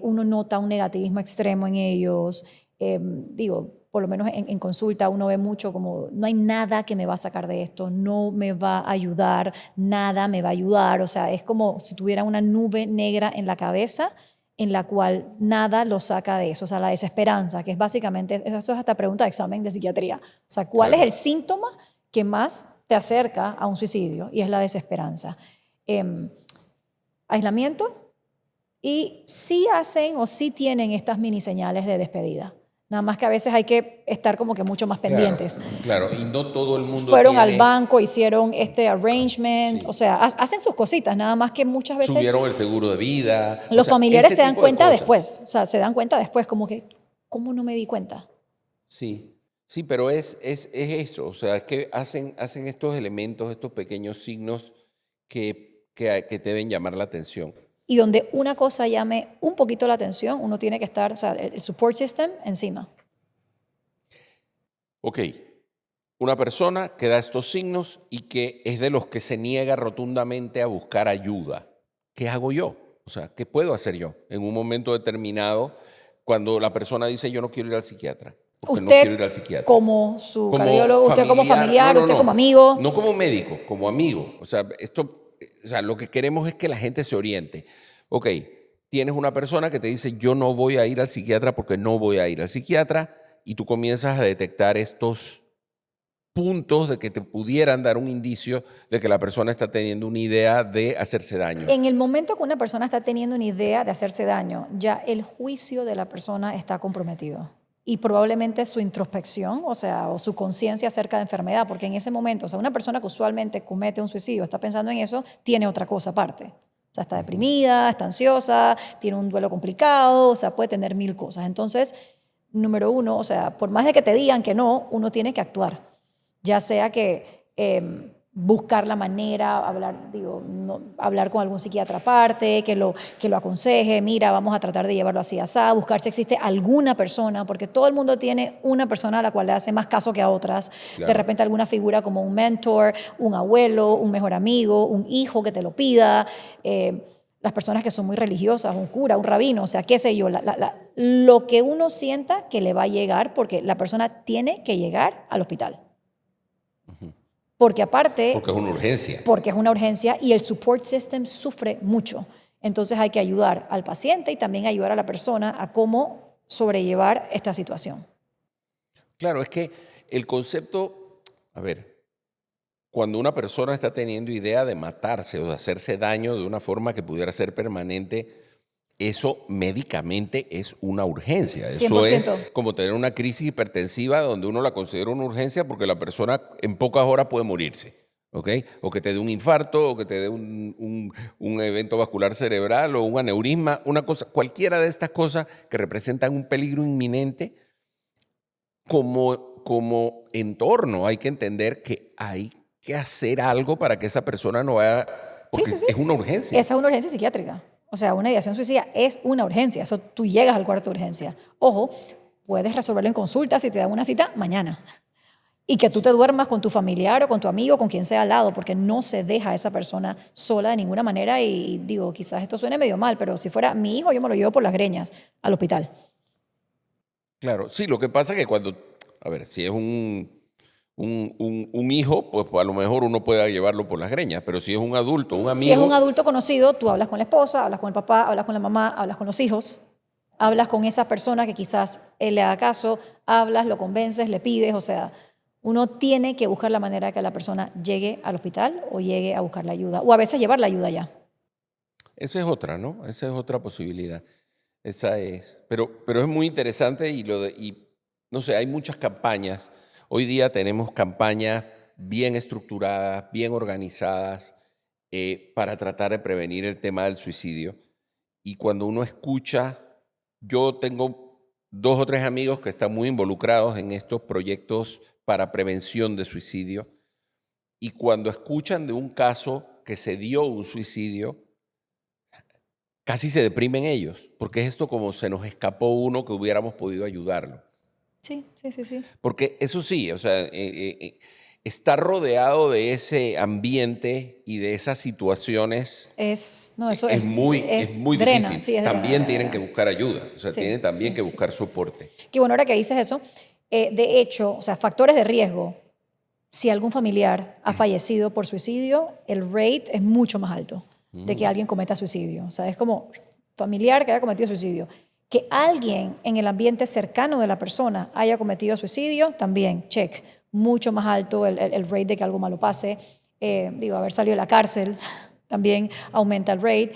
Speaker 2: uno nota un negativismo extremo en ellos. Digo, por lo menos en consulta uno ve mucho como no hay nada que me va a sacar de esto, no me va a ayudar, nada me va a ayudar, o sea, es como si tuviera una nube negra en la cabeza en la cual nada lo saca de eso, o sea, la desesperanza, que es básicamente, eso es hasta pregunta de examen de psiquiatría, o sea, ¿cuál es el síntoma que más te acerca a un suicidio? Y es la desesperanza. Aislamiento, y sí hacen o sí tienen estas mini señales de despedida. Nada más que a veces hay que estar como que mucho más pendientes.
Speaker 1: Claro, y no todo el mundo
Speaker 2: fueron al banco, hicieron este arrangement,
Speaker 1: Sí.
Speaker 2: o sea, hacen sus cositas, nada más que muchas veces
Speaker 1: subieron el seguro de vida.
Speaker 2: los familiares se dan
Speaker 1: tipo de
Speaker 2: cuenta
Speaker 1: cosas.
Speaker 2: después, o sea, se dan cuenta después como que, ¿cómo no me di cuenta?
Speaker 1: Sí, pero es eso, o sea, es que hacen estos elementos, estos pequeños signos que te deben llamar la atención.
Speaker 2: Y donde una cosa llame un poquito la atención, uno tiene que estar, o sea, el support system encima.
Speaker 1: Ok, una persona que da estos signos y que es de los que se niega rotundamente a buscar ayuda. ¿Qué hago yo? O sea, ¿qué puedo hacer yo en un momento determinado cuando la persona dice yo no quiero ir al psiquiatra? Porque no quiero ir al psiquiatra.
Speaker 2: Como su cardiólogo, usted como familiar, usted como amigo.
Speaker 1: No como médico, como amigo. O sea, lo que queremos es que la gente se oriente. Ok, tienes una persona que te dice yo no voy a ir al psiquiatra porque no voy a ir al psiquiatra y tú comienzas a detectar estos puntos de que te pudieran dar un indicio de que la persona está teniendo una idea de hacerse daño.
Speaker 2: En el momento que una persona está teniendo una idea de hacerse daño, ya el juicio de la persona está comprometido. Y probablemente su introspección, o sea, o su conciencia acerca de enfermedad, porque en ese momento, o sea, una persona que usualmente comete un suicidio, está pensando en eso, tiene otra cosa aparte. O sea, está deprimida, está ansiosa, tiene un duelo complicado, o sea, puede tener 1000 cosas. Entonces, número uno, o sea, por más de que te digan que no, uno tiene que actuar. Ya sea que buscar la manera, hablar con algún psiquiatra aparte, que lo aconseje, mira, vamos a tratar de llevarlo así, buscar si existe alguna persona, porque todo el mundo tiene una persona a la cual le hace más caso que a otras. Claro. De repente alguna figura como un mentor, un abuelo, un mejor amigo, un hijo que te lo pida, las personas que son muy religiosas, un cura, un rabino, o sea, qué sé yo, lo que uno sienta que le va a llegar, porque la persona tiene que llegar al hospital. Porque aparte...
Speaker 1: Porque es una urgencia.
Speaker 2: Porque es una urgencia y el support system sufre mucho. Entonces hay que ayudar al paciente y también ayudar a la persona a cómo sobrellevar esta situación.
Speaker 1: Claro, es que el concepto, a ver, cuando una persona está teniendo idea de matarse o de hacerse daño de una forma que pudiera ser permanente, eso médicamente es una urgencia. Eso es
Speaker 2: 100%.
Speaker 1: como tener una crisis hipertensiva donde uno la considera una urgencia porque la persona en pocas horas puede morirse, ¿ok? O que te dé un infarto, o que te dé un evento vascular cerebral o un aneurisma, una cosa, cualquiera de estas cosas que representan un peligro inminente. Como entorno hay que entender que hay que hacer algo para que esa persona no vaya, porque
Speaker 2: Sí.
Speaker 1: es una urgencia.
Speaker 2: Esa es una urgencia psiquiátrica. O sea, una ideación suicida es una urgencia. Eso tú llegas al cuarto de urgencia. Ojo, puedes resolverlo en consulta si te dan una cita mañana. Y que tú te duermas con tu familiar o con tu amigo, con quien sea al lado, porque no se deja a esa persona sola de ninguna manera. Y digo, quizás esto suene medio mal, pero si fuera mi hijo, yo me lo llevo por las greñas al hospital.
Speaker 1: Claro, sí, lo que pasa es que a ver, si es un hijo, pues a lo mejor uno puede llevarlo por las greñas, pero si es un adulto, un amigo...
Speaker 2: Si es un adulto conocido, tú hablas con la esposa, hablas con el papá, hablas con la mamá, hablas con los hijos, hablas con esa persona que quizás él le haga caso, hablas, lo convences, le pides, o sea, uno tiene que buscar la manera de que la persona llegue al hospital o llegue a buscar la ayuda, o a veces llevar la ayuda ya.
Speaker 1: Esa es otra, ¿no? Esa es otra posibilidad. Esa es. Pero es muy interesante y no sé, hay muchas campañas. Hoy día tenemos campañas bien estructuradas, bien organizadas para tratar de prevenir el tema del suicidio. Y cuando uno escucha, yo tengo 2 o 3 amigos que están muy involucrados en estos proyectos para prevención de suicidio. Y cuando escuchan de un caso que se dio un suicidio, casi se deprimen ellos, porque es esto como se nos escapó uno que hubiéramos podido ayudarlo.
Speaker 2: Sí.
Speaker 1: Porque eso sí, o sea, estar rodeado de ese ambiente y de esas situaciones
Speaker 2: Es
Speaker 1: muy
Speaker 2: drena,
Speaker 1: difícil.
Speaker 2: sí, es
Speaker 1: También
Speaker 2: drena.
Speaker 1: tienen que buscar ayuda, o sea,
Speaker 2: Sí,
Speaker 1: tienen también que
Speaker 2: sí.
Speaker 1: buscar soporte.
Speaker 2: Qué bueno ahora que dices eso. De hecho, o sea, factores de riesgo, si algún familiar ha fallecido por suicidio, el rate es mucho más alto de que alguien cometa suicidio. O sea, es como familiar que haya cometido suicidio. Que alguien en el ambiente cercano de la persona haya cometido suicidio, también, check. Mucho más alto el rate de que algo malo pase. Haber salido de la cárcel también aumenta el rate.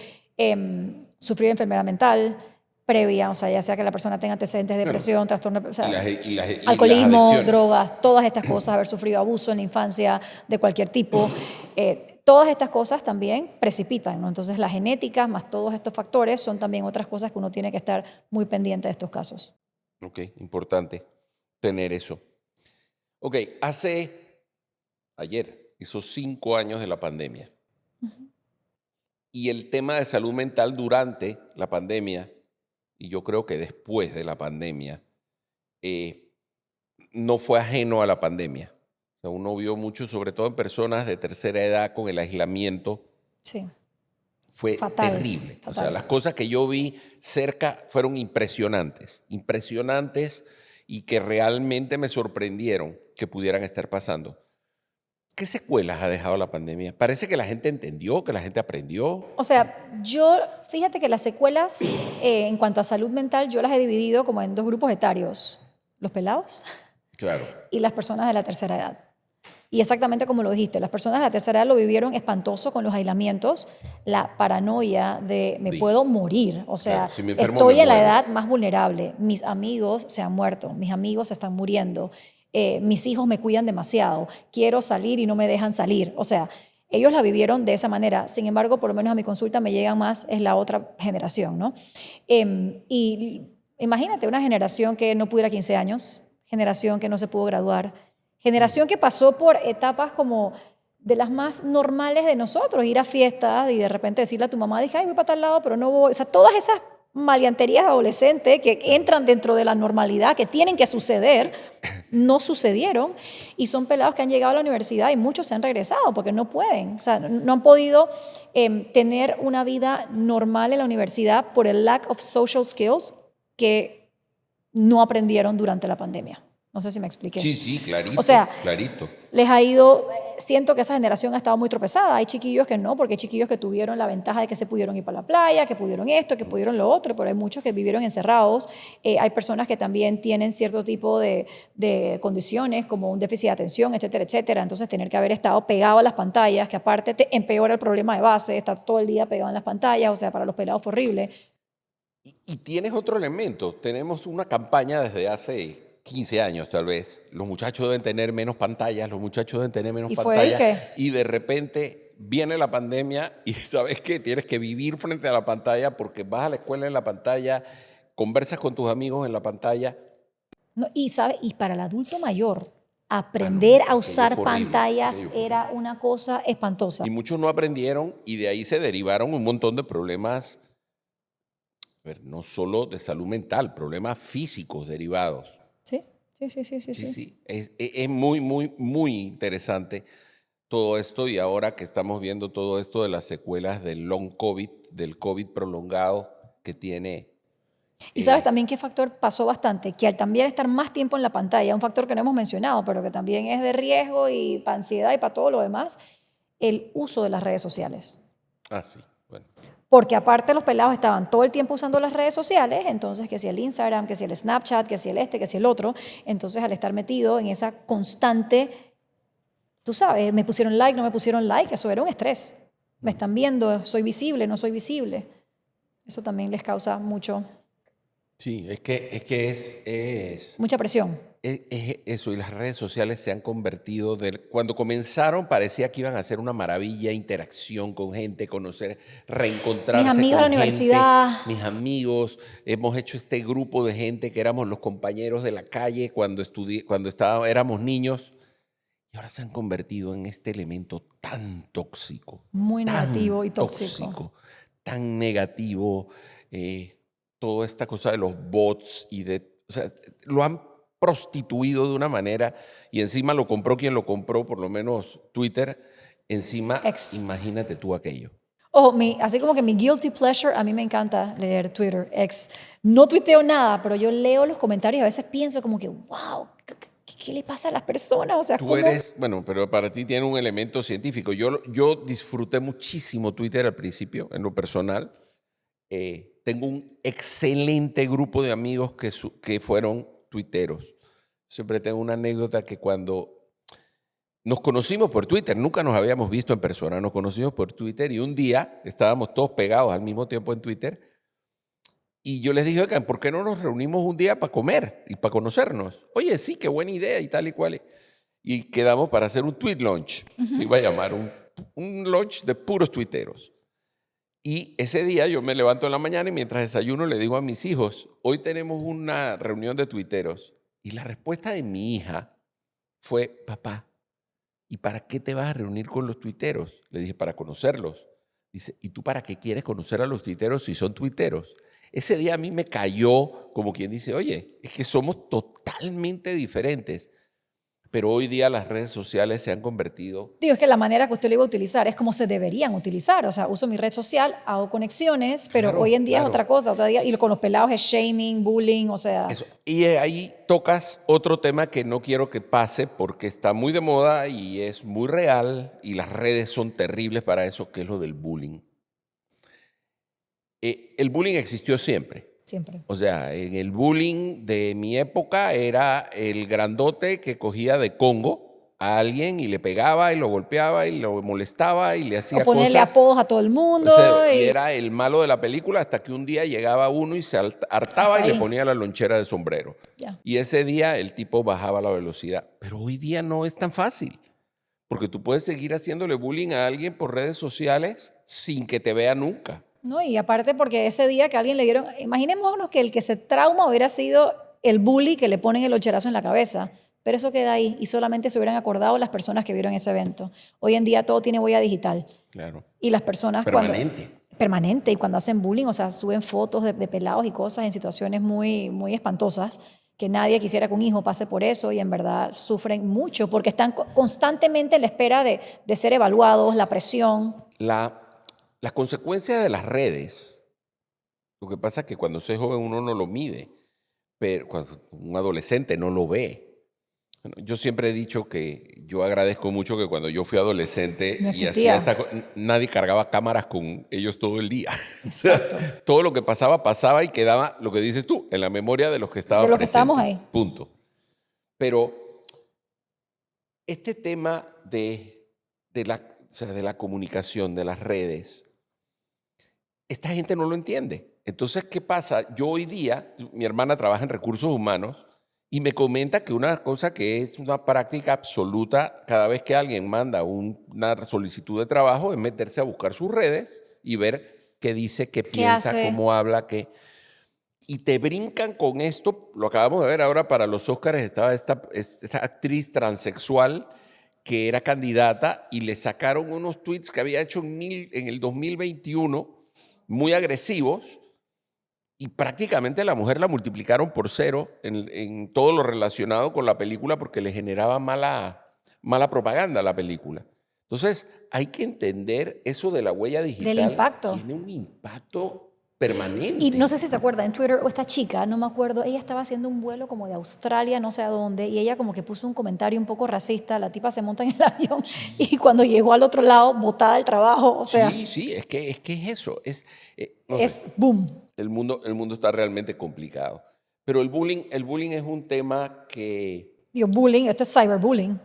Speaker 2: Sufrir enfermedad mental previa, o sea, ya sea que la persona tenga antecedentes de depresión, trastorno, o sea,
Speaker 1: Y las
Speaker 2: alcoholismo,
Speaker 1: adicciones.
Speaker 2: drogas, todas estas cosas, haber sufrido abuso en la infancia de cualquier tipo, todas estas cosas también precipitan, ¿no? Entonces la genética más todos estos factores son también otras cosas que uno tiene que estar muy pendiente de estos casos.
Speaker 1: Ok, importante tener eso. Ok, ayer hizo 5 años de la pandemia. Y el tema de salud mental durante la pandemia, y yo creo que después de la pandemia, no fue ajeno a la pandemia. O sea, uno vio mucho, sobre todo en personas de tercera edad, con el aislamiento.
Speaker 2: Sí.
Speaker 1: Fue
Speaker 2: Fatal,
Speaker 1: terrible.
Speaker 2: fatal.
Speaker 1: O sea, las cosas que yo vi cerca fueron impresionantes y que realmente me sorprendieron que pudieran estar pasando. ¿Qué secuelas ha dejado la pandemia? Parece que la gente entendió, que la gente aprendió.
Speaker 2: O sea, fíjate que las secuelas en cuanto a salud mental, yo las he dividido como en 2 grupos etarios, los pelados
Speaker 1: Claro.
Speaker 2: y las personas de la tercera edad. Y exactamente como lo dijiste, las personas de la tercera edad lo vivieron espantoso con los aislamientos, la paranoia de me puedo morir, o sea,
Speaker 1: Claro, si me enfermo,
Speaker 2: estoy
Speaker 1: me
Speaker 2: en la
Speaker 1: muero.
Speaker 2: edad más vulnerable, mis amigos se han muerto, mis amigos se están muriendo, mis hijos me cuidan demasiado, quiero salir y no me dejan salir, o sea, ellos la vivieron de esa manera. Sin embargo, por lo menos a mi consulta me llegan más, es la otra generación, ¿no? Y imagínate una generación que no pudo ir a 15 años, generación que no se pudo graduar, generación que pasó por etapas como de las más normales de nosotros, ir a fiestas y de repente decirle a tu mamá, dije, ay, voy para tal lado, pero no voy. O sea, todas esas maleanterías adolescentes que entran dentro de la normalidad, que tienen que suceder, no sucedieron. Y son pelados que han llegado a la universidad y muchos se han regresado porque no pueden. O sea, no han podido tener una vida normal en la universidad por el lack of social skills que no aprendieron durante la pandemia. No sé si me expliqué.
Speaker 1: Sí, clarito,
Speaker 2: O sea,
Speaker 1: clarito.
Speaker 2: les ha ido, siento que esa generación ha estado muy tropezada. Hay chiquillos que no, porque hay chiquillos que tuvieron la ventaja de que se pudieron ir para la playa, que pudieron esto, que pudieron lo otro, pero hay muchos que vivieron encerrados. Hay personas que también tienen cierto tipo de condiciones, como un déficit de atención, etcétera, etcétera. Entonces, tener que haber estado pegado a las pantallas, que aparte te empeora el problema de base, estar todo el día pegado en las pantallas, o sea, para los pelados fue horrible.
Speaker 1: Y tienes otro elemento. Tenemos una campaña desde hace 15 años, tal vez. Los muchachos deben tener menos pantallas, los muchachos deben tener menos
Speaker 2: Y fue ahí
Speaker 1: pantallas.
Speaker 2: que...
Speaker 1: Y de repente viene la pandemia y ¿sabes qué? Tienes que vivir frente a la pantalla porque vas a la escuela en la pantalla, conversas con tus amigos en la pantalla.
Speaker 2: No, y, ¿sabe? Y para el adulto mayor, aprender a
Speaker 1: aquello
Speaker 2: usar
Speaker 1: fue horrible,
Speaker 2: pantallas
Speaker 1: aquello fue
Speaker 2: era una cosa espantosa.
Speaker 1: Y muchos no aprendieron y de ahí se derivaron un montón de problemas, a ver, no solo de salud mental, problemas físicos derivados.
Speaker 2: Sí, sí, sí, sí, sí.
Speaker 1: Sí,
Speaker 2: sí.
Speaker 1: sí, es muy, muy, muy interesante todo esto y ahora que estamos viendo todo esto de las secuelas del long COVID, del COVID prolongado que tiene.
Speaker 2: Y sabes también qué factor pasó bastante, que al también estar más tiempo en la pantalla, un factor que no hemos mencionado, pero que también es de riesgo y para ansiedad y para todo lo demás, el uso de las redes sociales.
Speaker 1: Ah, sí, bueno.
Speaker 2: Porque aparte los pelados estaban todo el tiempo usando las redes sociales, entonces que si el Instagram, que si el Snapchat, que si el que si el otro, entonces al estar metido en esa constante, tú sabes, me pusieron like, no me pusieron like, eso era un estrés. Me están viendo, soy visible, no soy visible. Eso también les causa
Speaker 1: Sí, es que es
Speaker 2: mucha presión.
Speaker 1: eso, y las redes sociales se han convertido, cuando comenzaron parecía que iban a ser una maravilla, interacción con gente, conocer, reencontrarse
Speaker 2: Mis amigos
Speaker 1: con
Speaker 2: de la universidad.
Speaker 1: mis amigos, hemos hecho este grupo de gente que éramos los compañeros de la calle cuando éramos niños, y ahora se han convertido en este elemento tan tóxico.
Speaker 2: Muy
Speaker 1: tan
Speaker 2: negativo y tóxico.
Speaker 1: Tan negativo, toda esta cosa de los bots o sea, lo han prostituido de una manera y encima lo compró quien lo compró, por lo menos Twitter, encima, imagínate tú aquello.
Speaker 2: Así como que mi guilty pleasure, a mí me encanta leer Twitter, No tuiteo nada, pero yo leo los comentarios y a veces pienso como que, wow, ¿qué le pasa a las personas? O sea,
Speaker 1: Tú eres, bueno, pero para ti tiene un elemento científico. Yo disfruté muchísimo Twitter al principio, en lo personal. Tengo un excelente grupo de amigos que fueron tuiteros. Siempre tengo una anécdota que cuando nos conocimos por Twitter, nunca nos habíamos visto en persona, nos conocimos por Twitter y un día estábamos todos pegados al mismo tiempo en Twitter y yo les dije, oigan, ¿por qué no nos reunimos un día para comer y para conocernos? Oye, sí, qué buena idea y tal y cual. Y quedamos para hacer un tweet lunch. Se iba a llamar un lunch de puros tuiteros. Y ese día yo me levanto en la mañana y mientras desayuno le digo a mis hijos, hoy tenemos una reunión de tuiteros. Y la respuesta de mi hija fue, papá, ¿y para qué te vas a reunir con los tuiteros? Le dije, para conocerlos. Dice, ¿y tú para qué quieres conocer a los tuiteros si son tuiteros? Ese día a mí me cayó como quien dice, oye, es que somos totalmente diferentes. Pero hoy día las redes sociales se han convertido...
Speaker 2: Digo, es que la manera que usted lo iba a utilizar es como se deberían utilizar. O sea, uso mi red social, hago conexiones, pero
Speaker 1: Claro,
Speaker 2: hoy en día
Speaker 1: claro.
Speaker 2: es otra cosa. Y con los pelados es shaming, bullying, o sea...
Speaker 1: Eso. Y ahí tocas otro tema que no quiero que pase porque está muy de moda y es muy real y las redes son terribles para eso, que es lo del bullying. El bullying existió siempre.
Speaker 2: Siempre.
Speaker 1: O sea, en el bullying de mi época era el grandote que cogía de Congo a alguien y le pegaba y lo golpeaba y lo molestaba y le hacía
Speaker 2: O ponerle
Speaker 1: cosas.
Speaker 2: apodos a todo el mundo.
Speaker 1: O sea, y era el malo de la película hasta que un día llegaba uno y se hartaba
Speaker 2: Hasta
Speaker 1: y le
Speaker 2: ahí.
Speaker 1: ponía la lonchera de sombrero.
Speaker 2: Ya.
Speaker 1: Y ese día el tipo bajaba la velocidad. Pero hoy día no es tan fácil. Porque tú puedes seguir haciéndole bullying a alguien por redes sociales sin que te vea nunca.
Speaker 2: No, y aparte porque ese día que a alguien le dieron, imaginémonos que el que se trauma hubiera sido el bully que le ponen el ocherazo en la cabeza, pero eso queda ahí y solamente se hubieran acordado las personas que vieron ese evento. Hoy en día todo tiene huella digital.
Speaker 1: Claro.
Speaker 2: Y las personas permanente, y cuando hacen bullying, o sea, suben fotos de pelados y cosas en situaciones muy, muy espantosas, que nadie quisiera que un hijo pase por eso y en verdad sufren mucho porque están constantemente en la espera de ser evaluados, la presión.
Speaker 1: Las consecuencias de las redes, lo que pasa es que cuando se es joven uno no lo mide, pero cuando un adolescente no lo ve. Bueno, yo siempre he dicho que yo agradezco mucho que cuando yo fui adolescente
Speaker 2: No
Speaker 1: y hacía
Speaker 2: existía.
Speaker 1: nadie cargaba cámaras con ellos todo el día. O sea,
Speaker 2: Exacto.
Speaker 1: todo lo que pasaba, pasaba y quedaba, lo que dices tú, en la memoria de los que
Speaker 2: De
Speaker 1: estaban
Speaker 2: lo que estábamos
Speaker 1: presentes.
Speaker 2: ahí.
Speaker 1: Punto. Pero este tema de la comunicación, de las redes, esta gente no lo entiende. Entonces, ¿qué pasa? Yo hoy día, mi hermana trabaja en recursos humanos y me comenta que una cosa que es una práctica absoluta cada vez que alguien manda una solicitud de trabajo es meterse a buscar sus redes y ver qué dice, qué
Speaker 2: ¿Qué
Speaker 1: piensa,
Speaker 2: hace?
Speaker 1: cómo habla, qué... Y te brincan con esto, lo acabamos de ver ahora para los Óscares, estaba esta actriz transexual que era candidata y le sacaron unos tweets que había hecho en el 2021 muy agresivos y prácticamente la mujer la multiplicaron por cero en todo lo relacionado con la película porque le generaba mala propaganda a la película. Entonces, hay que entender eso de la huella
Speaker 2: Del
Speaker 1: digital,
Speaker 2: impacto.
Speaker 1: tiene un impacto
Speaker 2: Y no
Speaker 1: permanente.
Speaker 2: sé si se acuerda, en Twitter, o esta chica, no me acuerdo, ella estaba haciendo un vuelo como de Australia, no sé a dónde, y ella como que puso un comentario un poco racista, la tipa se monta en el avión y cuando llegó al otro lado, botada del trabajo, o sea,
Speaker 1: Sí, sí, es eso, no sé,
Speaker 2: es boom.
Speaker 1: el mundo está realmente complicado. Pero el bullying es un tema que,
Speaker 2: Digo, bullying, esto es cyberbullying.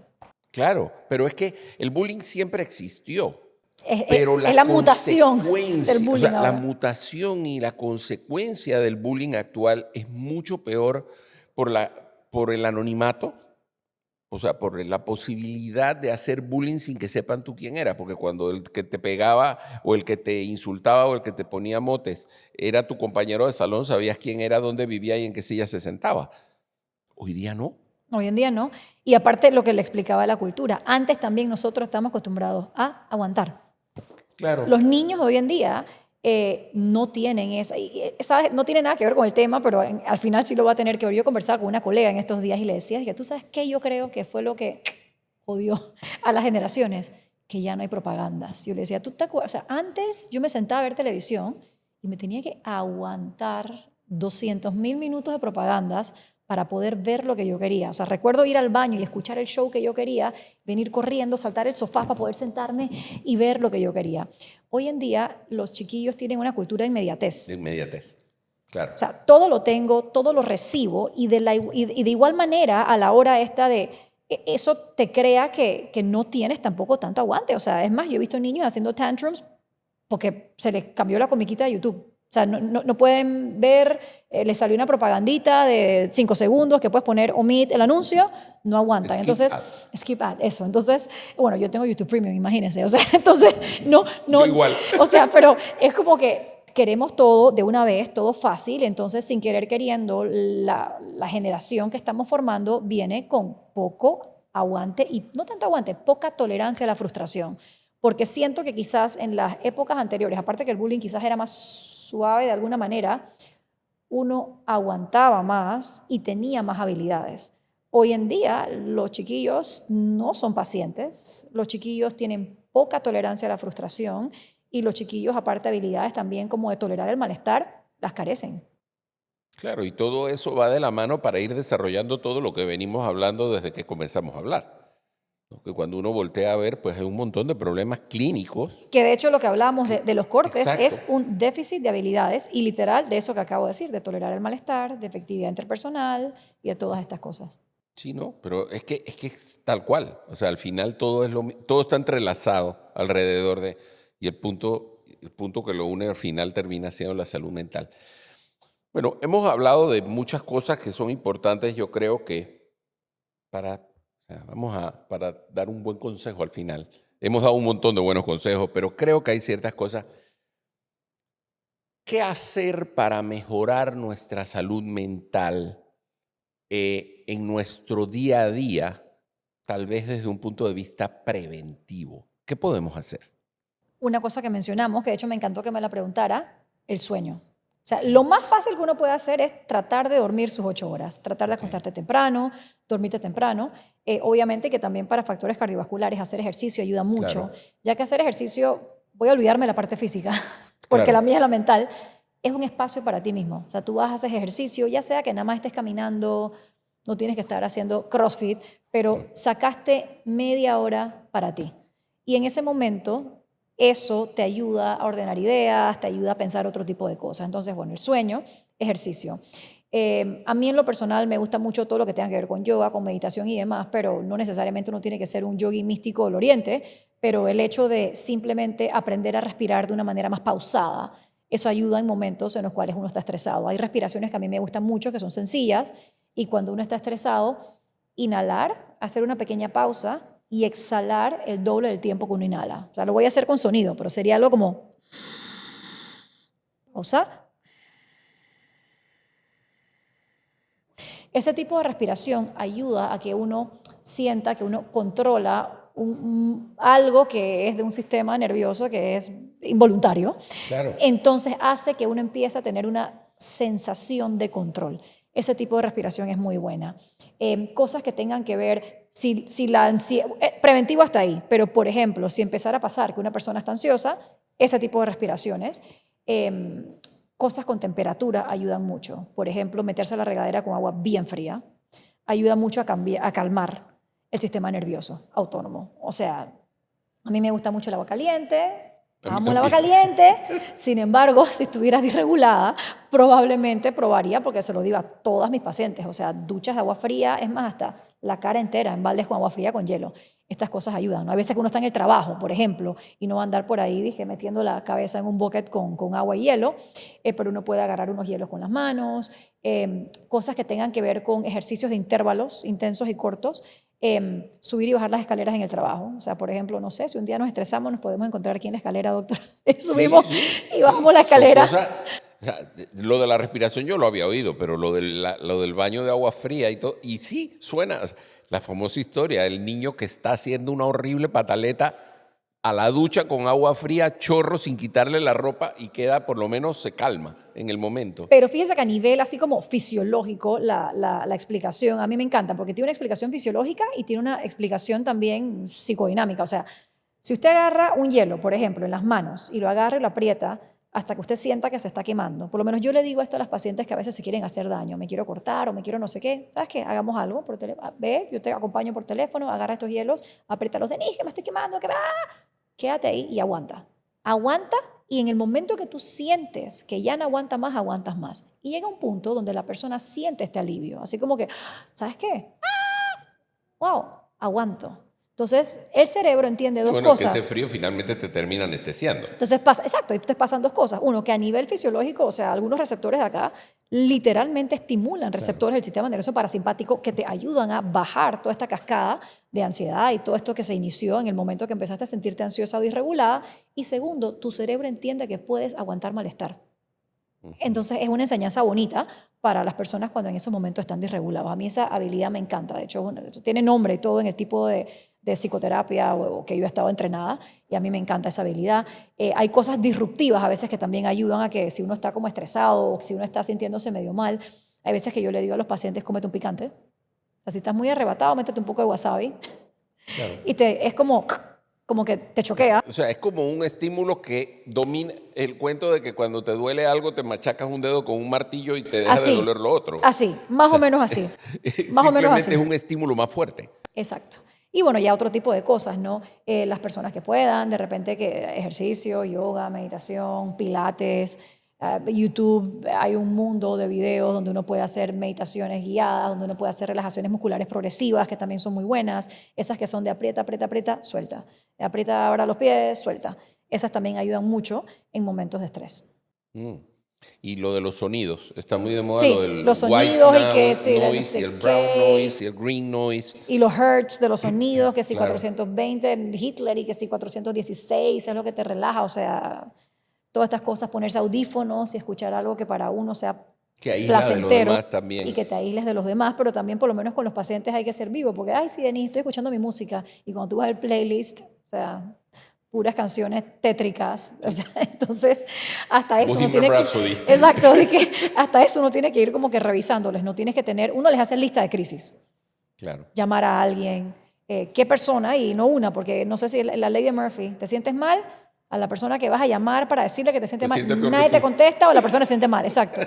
Speaker 1: claro, pero es que el bullying siempre existió.
Speaker 2: Es, es-
Speaker 1: Pero
Speaker 2: es
Speaker 1: la
Speaker 2: la mutación del
Speaker 1: consecuencia, o
Speaker 2: bullying
Speaker 1: sea, la
Speaker 2: ahora.
Speaker 1: mutación y la consecuencia del bullying actual es mucho peor por el anonimato, o sea, por la posibilidad de hacer bullying sin que sepan tú quién era, porque cuando el que te pegaba o el que te insultaba o el que te ponía motes era tu compañero de salón, sabías quién era, dónde vivía y en qué silla se sentaba. Hoy día no.
Speaker 2: Hoy en día no. Y aparte lo que le explicaba de la cultura, antes también nosotros estamos acostumbrados a aguantar.
Speaker 1: Claro.
Speaker 2: Los niños hoy en día no tienen esa, ¿sabes? No tiene nada que ver con el tema, pero al final sí lo va a tener que ver. Yo conversaba con una colega en estos días y le decía, que tú sabes qué yo creo que fue lo que jodió a las generaciones, que ya no hay propagandas. Yo le decía, ¿tú te acuerdas? O sea, antes yo me sentaba a ver televisión y me tenía que aguantar 200.000 minutos de propagandas para poder ver lo que yo quería. O sea, recuerdo ir al baño y escuchar el show que yo quería, venir corriendo, saltar el sofá para poder sentarme y ver lo que yo quería. Hoy en día los chiquillos tienen una cultura de inmediatez.
Speaker 1: De inmediatez. Claro.
Speaker 2: O sea, todo lo tengo, todo lo recibo y de igual manera a la hora esta de eso te crea que no tienes tampoco tanto aguante. O sea, es más, yo he visto niños haciendo tantrums porque se les cambió la comiquita de YouTube. O sea, no pueden ver, les salió una propagandita de 5 segundos que puedes poner omit el anuncio, no aguantan.
Speaker 1: Skip
Speaker 2: Entonces,
Speaker 1: ad.
Speaker 2: skip ad, eso. Entonces, bueno, yo tengo YouTube Premium, imagínense. O sea, entonces, no,
Speaker 1: Yo igual.
Speaker 2: o sea, pero es como que queremos todo de una vez, todo fácil, entonces sin querer queriendo, la generación que estamos formando viene con poco aguante, y no tanto aguante, poca tolerancia a la frustración. Porque siento que quizás en las épocas anteriores, aparte que el bullying quizás era más suave de alguna manera, uno aguantaba más y tenía más habilidades. Hoy en día los chiquillos no son pacientes, los chiquillos tienen poca tolerancia a la frustración y los chiquillos, aparte de habilidades también como de tolerar el malestar, las carecen.
Speaker 1: Claro, y todo eso va de la mano para ir desarrollando todo lo que venimos hablando desde que comenzamos a hablar. ¿No? Que cuando uno voltea a ver, pues hay un montón de problemas clínicos.
Speaker 2: Que de hecho lo que hablábamos de los cortes
Speaker 1: Exacto.
Speaker 2: es un déficit de habilidades y literal de eso que acabo de decir, de tolerar el malestar, de efectividad interpersonal y de todas estas cosas.
Speaker 1: Sí, no, pero es que es tal cual. O sea, al final todo está entrelazado alrededor de, y el punto que lo une al final termina siendo la salud mental. Bueno, hemos hablado de muchas cosas que son importantes, yo creo que para dar un buen consejo al final. Hemos dado un montón de buenos consejos, pero creo que hay ciertas cosas. ¿Qué hacer para mejorar nuestra salud mental en nuestro día a día, tal vez desde un punto de vista preventivo? ¿Qué podemos hacer?
Speaker 2: Una cosa que mencionamos, que de hecho me encantó que me la preguntara, el sueño. O sea, lo más fácil que uno puede hacer es tratar de dormir sus 8 horas, tratar de acostarte temprano, dormirte temprano. Obviamente que también para factores cardiovasculares hacer ejercicio ayuda mucho,
Speaker 1: Claro.
Speaker 2: ya que hacer ejercicio, voy a olvidarme de la parte física, porque
Speaker 1: Claro.
Speaker 2: la mía es la mental, es un espacio para ti mismo. O sea, tú vas a hacer ejercicio, ya sea que nada más estés caminando no tienes que estar haciendo CrossFit, pero sacaste media hora para ti. Y en ese momento, eso te ayuda a ordenar ideas, te ayuda a pensar otro tipo de cosas. Entonces, bueno, el sueño, ejercicio. A mí en lo personal me gusta mucho todo lo que tenga que ver con yoga, con meditación y demás, pero no necesariamente uno tiene que ser un yogui místico del oriente, pero el hecho de simplemente aprender a respirar de una manera más pausada, eso ayuda en momentos en los cuales uno está estresado. Hay respiraciones que a mí me gustan mucho, que son sencillas, y cuando uno está estresado, inhalar, hacer una pequeña pausa y exhalar el doble del tiempo que uno inhala. O sea, lo voy a hacer con sonido, pero sería algo como pausa. Ese tipo de respiración ayuda a que uno sienta que uno controla algo que es de un sistema nervioso que es involuntario.
Speaker 1: Claro.
Speaker 2: Entonces hace que uno empiece a tener una sensación de control. Ese tipo de respiración es muy buena. Cosas que tengan que ver, si la ansiedad, preventivo hasta ahí, pero por ejemplo, si empezara a pasar que una persona está ansiosa, ese tipo de respiraciones, cosas con temperatura ayudan mucho. Por ejemplo, meterse a la regadera con agua bien fría ayuda mucho a calmar el sistema nervioso autónomo. O sea, a mí me gusta mucho el agua caliente, amo el agua caliente, sin embargo, si estuviera disregulada, probablemente probaría, porque se lo digo a todas mis pacientes, o sea, duchas de agua fría, es más, hasta la cara entera en baldes con agua fría con hielo. Estas cosas ayudan, ¿no? Hay veces que uno está en el trabajo, por ejemplo, y no va a andar por ahí, metiendo la cabeza en un bucket con agua y hielo, pero uno puede agarrar unos hielos con las manos, cosas que tengan que ver con ejercicios de intervalos intensos y cortos, subir y bajar las escaleras en el trabajo. O sea, por ejemplo, no sé, si un día nos estresamos, nos podemos encontrar aquí en la escalera, doctor, y subimos y bajamos la escalera.
Speaker 1: O sea, lo de la respiración yo lo había oído, pero lo del baño de agua fría y todo, y sí, suena la famosa historia del niño que está haciendo una horrible pataleta a la ducha con agua fría, chorro, sin quitarle la ropa, y queda, por lo menos se calma en el momento.
Speaker 2: Pero fíjese que a nivel así como fisiológico, la explicación a mí me encanta, porque tiene una explicación fisiológica y tiene una explicación también psicodinámica. O sea, si usted agarra un hielo, por ejemplo, en las manos, y lo agarra y lo aprieta hasta que usted sienta que se está quemando. Por lo menos yo le digo esto a las pacientes que a veces se quieren hacer daño. Me quiero cortar o me quiero no sé qué. ¿Sabes qué? Hagamos algo por teléfono. Ve, yo te acompaño por teléfono, agarra estos hielos, apriétalos. Denise, que me estoy quemando, que va. Quédate ahí y aguanta. Aguanta, y en el momento que tú sientes que ya no aguanta más, aguantas más. Y llega un punto donde la persona siente este alivio. Así como que, ¿sabes qué? Wow, aguanto. Entonces, el cerebro entiende dos cosas.
Speaker 1: Que ese frío finalmente te termina anestesiando.
Speaker 2: Entonces pasa, exacto, y te pasan dos cosas. Uno, que a nivel fisiológico, o sea, algunos receptores de acá literalmente estimulan receptores del sistema nervioso parasimpático que te ayudan a bajar toda esta cascada de ansiedad y todo esto que se inició en el momento que empezaste a sentirte ansiosa o disregulada. Y segundo, tu cerebro entiende que puedes aguantar malestar. Entonces es una enseñanza bonita para las personas cuando en esos momentos están disregulados. A mí esa habilidad me encanta. De hecho, tiene nombre y todo en el tipo de psicoterapia o que yo he estado entrenada, y a mí me encanta esa habilidad. Hay cosas disruptivas a veces que también ayudan a que si uno está como estresado o si uno está sintiéndose medio mal, hay veces que yo le digo a los pacientes, cómete un picante. O sea, si estás muy arrebatado, métete un poco de wasabi. Claro. Y es como que te choquea.
Speaker 1: O sea, es como un estímulo que domina el cuento de que cuando te duele algo te machacas un dedo con un martillo y te deja de doler lo otro.
Speaker 2: Así, más o menos así. Más o menos así.
Speaker 1: Es un estímulo más fuerte.
Speaker 2: Exacto. Y bueno, ya otro tipo de cosas, ¿no? Las personas que puedan, de repente que ejercicio, yoga, meditación, pilates, YouTube, hay un mundo de videos donde uno puede hacer meditaciones guiadas, donde uno puede hacer relajaciones musculares progresivas, que también son muy buenas, esas que son de aprieta, aprieta, aprieta, suelta, aprieta ahora los pies, suelta. Esas también ayudan mucho en momentos de estrés.
Speaker 1: Y lo de los sonidos, está muy de moda,
Speaker 2: sí,
Speaker 1: lo del
Speaker 2: los
Speaker 1: white
Speaker 2: sonidos y que sí,
Speaker 1: noise, y el brown noise, y el green noise.
Speaker 2: Y los hertz de los sonidos, que si claro. 420 Hitler y que si 416 es lo que te relaja, o sea, todas estas cosas, ponerse audífonos y escuchar algo que para uno sea
Speaker 1: que
Speaker 2: placentero
Speaker 1: de los demás también.
Speaker 2: Y que te aísles de los demás, pero también por lo menos con los pacientes hay que ser vivo, porque, ay, sí, Denise, estoy escuchando mi música, y cuando tú vas al playlist, o sea, puras canciones tétricas, o sea, entonces hasta eso uno tiene que, exacto, de que hasta eso uno tiene que ir como que revisándoles, no tienes que tener, uno les hace lista de crisis,
Speaker 1: claro.
Speaker 2: Llamar a alguien, qué persona, y no una, porque no sé si la ley de Murphy, ¿te sientes mal? A la persona que vas a llamar para decirle que te sientes mal, nadie te contesta o la persona se siente mal, exacto.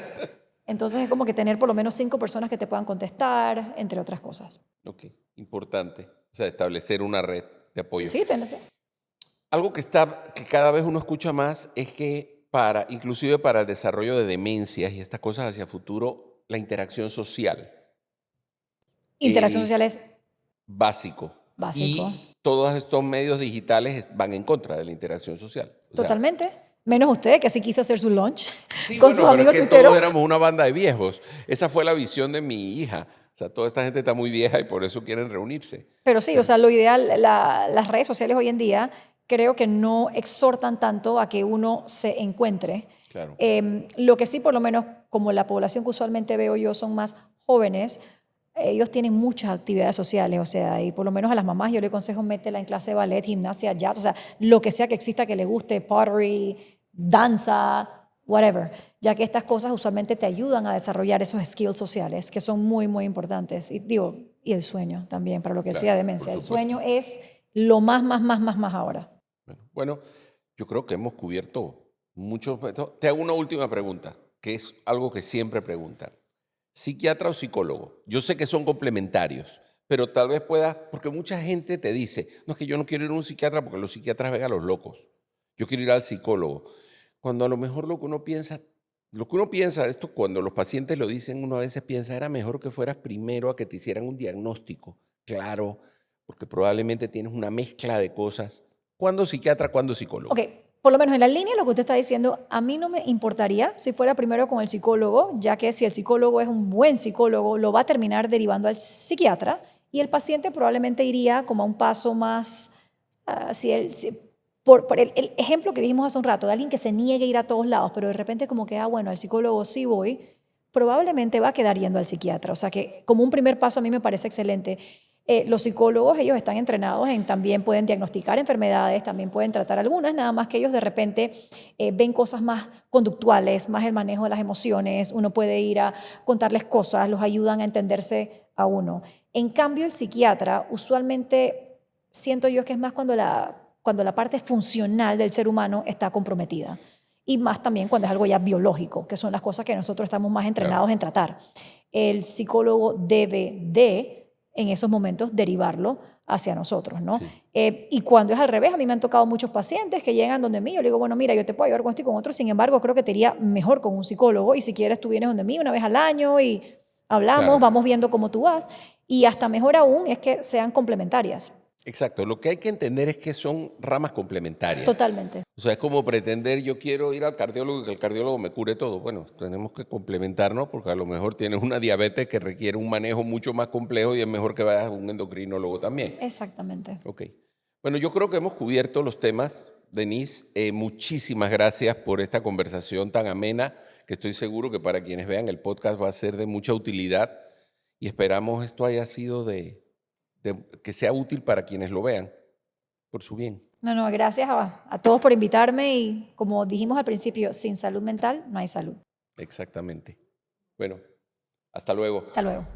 Speaker 2: Entonces es como que tener por lo menos 5 personas que te puedan contestar, entre otras cosas.
Speaker 1: Ok, importante. O sea, establecer una red de apoyo.
Speaker 2: Sí, tenés.
Speaker 1: Algo que cada vez uno escucha más es que inclusive para el desarrollo de demencias y estas cosas hacia futuro, la interacción social.
Speaker 2: Interacción
Speaker 1: El
Speaker 2: social es
Speaker 1: básico.
Speaker 2: básico.
Speaker 1: Y todos estos medios digitales van en contra de la interacción social. O sea,
Speaker 2: Totalmente. Menos usted, que sí quiso hacer su lunch
Speaker 1: sí,
Speaker 2: con
Speaker 1: bueno,
Speaker 2: sus
Speaker 1: pero
Speaker 2: amigos
Speaker 1: es que
Speaker 2: tuiteros.
Speaker 1: todos éramos una banda de viejos. Esa fue la visión de mi hija. O sea, toda esta gente está muy vieja y por eso quieren reunirse.
Speaker 2: Pero sí, o sea, lo ideal, las redes sociales hoy en día creo que no exhortan tanto a que uno se encuentre.
Speaker 1: Claro.
Speaker 2: Lo que sí, por lo menos, como la población que usualmente veo yo son más jóvenes, ellos tienen muchas actividades sociales, o sea, y por lo menos a las mamás yo le aconsejo métela en clase de ballet, gimnasia, jazz, o sea, lo que sea que exista que le guste, pottery, danza, whatever, ya que estas cosas usualmente te ayudan a desarrollar esos skills sociales que son muy, muy importantes. Y digo, y el sueño también, para lo que
Speaker 1: Claro,
Speaker 2: sea demencia.
Speaker 1: por
Speaker 2: El
Speaker 1: supuesto.
Speaker 2: sueño es lo más ahora.
Speaker 1: Bueno, yo creo que hemos cubierto muchos aspectos. Te hago una última pregunta, que es algo que siempre preguntan. ¿Psiquiatra o psicólogo? Yo sé que son complementarios, pero tal vez puedas, porque mucha gente te dice, no, es que yo no quiero ir a un psiquiatra porque los psiquiatras ven a los locos. Yo quiero ir al psicólogo. Cuando a lo mejor lo que uno piensa, esto cuando los pacientes lo dicen, uno a veces piensa, era mejor que fueras primero a que te hicieran un diagnóstico. Claro, porque probablemente tienes una mezcla de cosas. ¿Cuándo psiquiatra, cuándo psicólogo?
Speaker 2: Ok, por lo menos en la línea de lo que usted está diciendo, a mí no me importaría si fuera primero con el psicólogo, ya que si el psicólogo es un buen psicólogo, lo va a terminar derivando al psiquiatra y el paciente probablemente iría como a un paso más, por el ejemplo que dijimos hace un rato, de alguien que se niegue a ir a todos lados, pero de repente como que, bueno, al psicólogo sí voy, probablemente va a quedar yendo al psiquiatra. O sea que como un primer paso a mí me parece excelente. Los psicólogos, ellos están entrenados en también pueden diagnosticar enfermedades, también pueden tratar algunas, nada más que ellos de repente ven cosas más conductuales, más el manejo de las emociones, uno puede ir a contarles cosas, los ayudan a entenderse a uno. En cambio, el psiquiatra usualmente siento yo que es más cuando la parte funcional del ser humano está comprometida. Y más también cuando es algo ya biológico, que son las cosas que nosotros estamos más entrenados
Speaker 1: Claro.
Speaker 2: en tratar. El psicólogo debe de en esos momentos derivarlo hacia nosotros, ¿no?
Speaker 1: Sí.
Speaker 2: Y cuando es al revés, a mí me han tocado muchos pacientes que llegan donde mí, yo le digo, bueno, mira, yo te puedo ayudar con esto y con otro, sin embargo, creo que te iría mejor con un psicólogo y si quieres tú vienes donde mí una vez al año y hablamos,
Speaker 1: Claro.
Speaker 2: vamos viendo cómo tú vas y hasta mejor aún es que sean complementarias.
Speaker 1: Exacto, lo que hay que entender es que son ramas complementarias.
Speaker 2: Totalmente.
Speaker 1: O sea, es como pretender, yo quiero ir al cardiólogo y que el cardiólogo me cure todo. Bueno, tenemos que complementarnos porque a lo mejor tienes una diabetes que requiere un manejo mucho más complejo y es mejor que vayas a un endocrinólogo también.
Speaker 2: Exactamente.
Speaker 1: Ok. Bueno, yo creo que hemos cubierto los temas, Denise. Muchísimas gracias por esta conversación tan amena, que estoy seguro que para quienes vean el podcast va a ser de mucha utilidad y esperamos esto haya sido que sea útil para quienes lo vean, por su bien.
Speaker 2: No, gracias a todos por invitarme y como dijimos al principio, sin salud mental no hay salud.
Speaker 1: Exactamente. Bueno, hasta luego.
Speaker 2: Hasta luego.